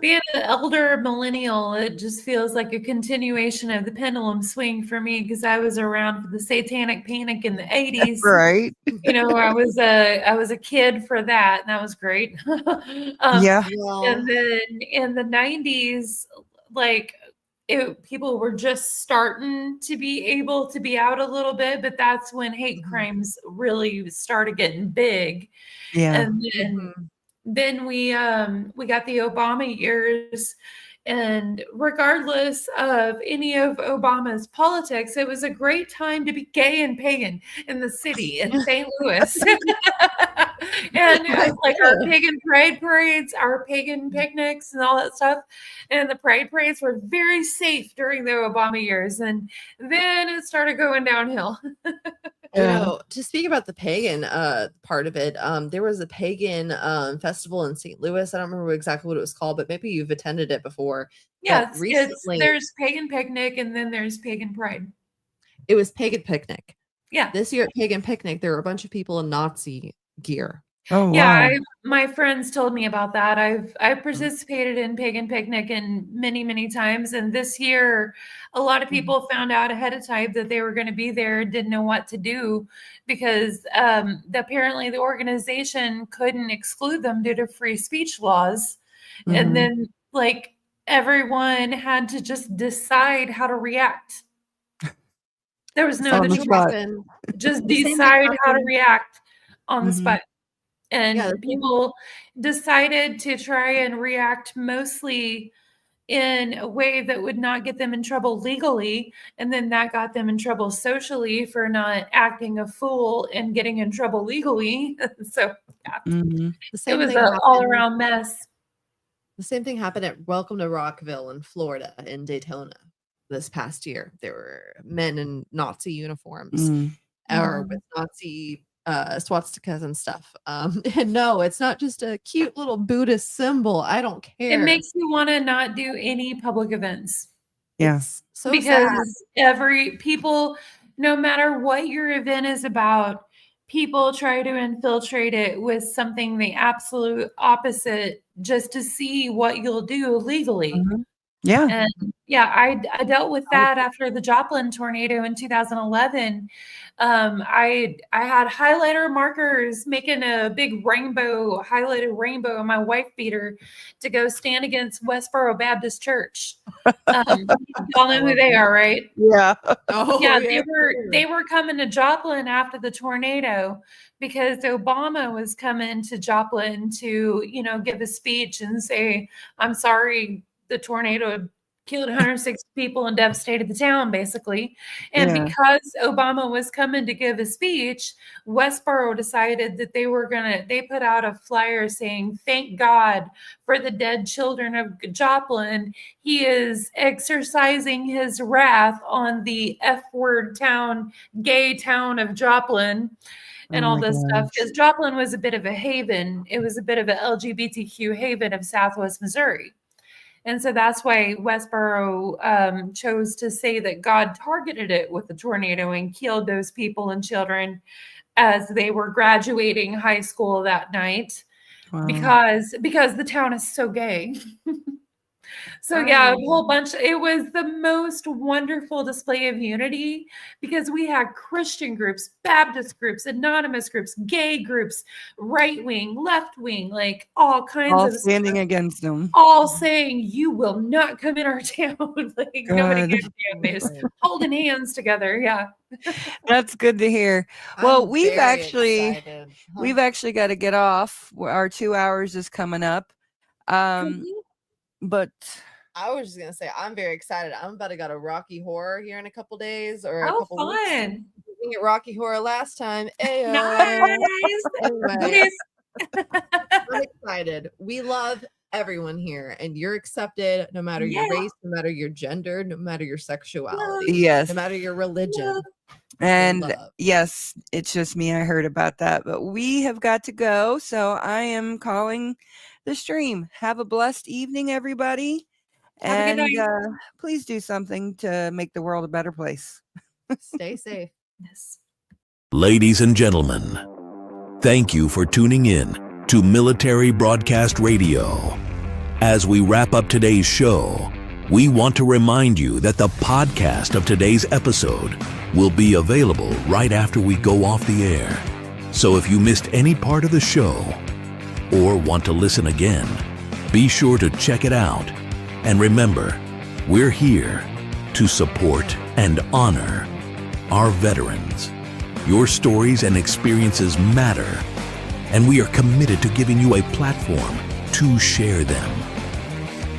being an elder millennial, it just feels like a continuation of the pendulum swing for me because I was around for the satanic panic in the 80s. Right. You know, I was a kid for that, and that was great. Yeah. And then in the 90s, like people were just starting to be able to be out a little bit, but that's when hate crimes really started getting big. Yeah. And then we got the Obama years, and regardless of any of Obama's politics, it was a great time to be gay and pagan in the city in St. Louis. And it was like our pagan pride parades, our pagan picnics, and all that stuff. And the pride parades were very safe during the Obama years, and then it started going downhill. You know, to speak about the pagan part of it, there was a pagan festival in St. Louis. I don't remember exactly what it was called, but maybe you've attended it before. Yeah, recently there's pagan picnic and then there's pagan pride. it was pagan picnic. Yeah. This year at pagan picnic, there were a bunch of people in Nazi gear. Oh, Yeah, wow. my friends told me about that. I've participated in pagan picnic and many times, and this year a lot of people found out ahead of time that they were going to be there, didn't know what to do because apparently the organization couldn't exclude them due to free speech laws. And then like everyone had to just decide how to react. There was no On the other spot. choice. Just The same thing decide how to happened- react on the spot. And Yeah, people decided to try and react mostly in a way that would not get them in trouble legally. And then that got them in trouble socially for not acting a fool and getting in trouble legally. So yeah, The it same was thing an happened- all around mess. The same thing happened at Welcome to Rockville in Florida in Daytona this past year. There were men in Nazi uniforms or with Nazi swastikas and stuff. And no, it's not just a cute little Buddhist symbol. I don't care. It makes you want to not do any public events. Yeah. so Because sad. people, no matter what your event is about, people try to infiltrate it with something the absolute opposite just to see what you'll do legally. Yeah. And yeah, I dealt with that after the Joplin tornado in 2011. I had highlighter markers making a big highlighted rainbow on my wife beater to go stand against Westboro Baptist Church. Y'all know who they are, right? Yeah. Yeah, they were coming to Joplin after the tornado because Obama was coming to Joplin to, give a speech and say, I'm sorry, the tornado killed 160 people and devastated the town, basically. And Yeah. because Obama was coming to give a speech, Westboro decided that they put out a flyer saying, thank God for the dead children of Joplin. He is exercising his wrath on the F-word town, gay town of Joplin. And all this stuff, because Joplin was a bit of a haven. It was a bit of an LGBTQ haven of Southwest Missouri. And so that's why Westboro chose to say that God targeted it with the tornado and killed those people and children as they were graduating high school that night. Wow. Because the town is so gay. So yeah, a whole bunch. It was the most wonderful display of unity because we had Christian groups, Baptist groups, anonymous groups, gay groups, right wing, left wing, like all kinds All of standing against them. all saying you will not come in our town. Like nobody Good. gave a damn. They just holding hands together. Yeah. That's good to hear. Well, I'm we've very actually excited. Huh? we've actually got to get off. Our 2 hours is coming up. But I was just gonna say I'm very excited. I'm about to go to Rocky Horror here in a couple days or a Oh, couple weeks. fun. We didn't get Rocky Horror last time. Ayo. Nice. Anyway, I'm excited. We love everyone here, and you're accepted no matter your Yeah. race, no matter your gender, no matter your sexuality, yes. no matter your religion. And love. yes, it's just me. I heard about that, but we have got to go. So I am calling the stream. Have a blessed evening, everybody. Have a good And night. please do something to make the world a better place. Stay safe. Yes. Ladies and gentlemen, thank you for tuning in to Military Broadcast Radio. As we wrap up today's show, we want to remind you that the podcast of today's episode will be available right after we go off the air. So if you missed any part of the show or want to listen again, be sure to check it out. And remember, we're here to support and honor our veterans. Your stories and experiences matter, and we are committed to giving you a platform to share them.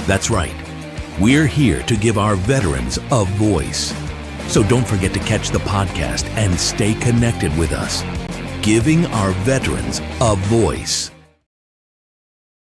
That's right. We're here to give our veterans a voice. So don't forget to catch the podcast and stay connected with us. Giving our veterans a voice.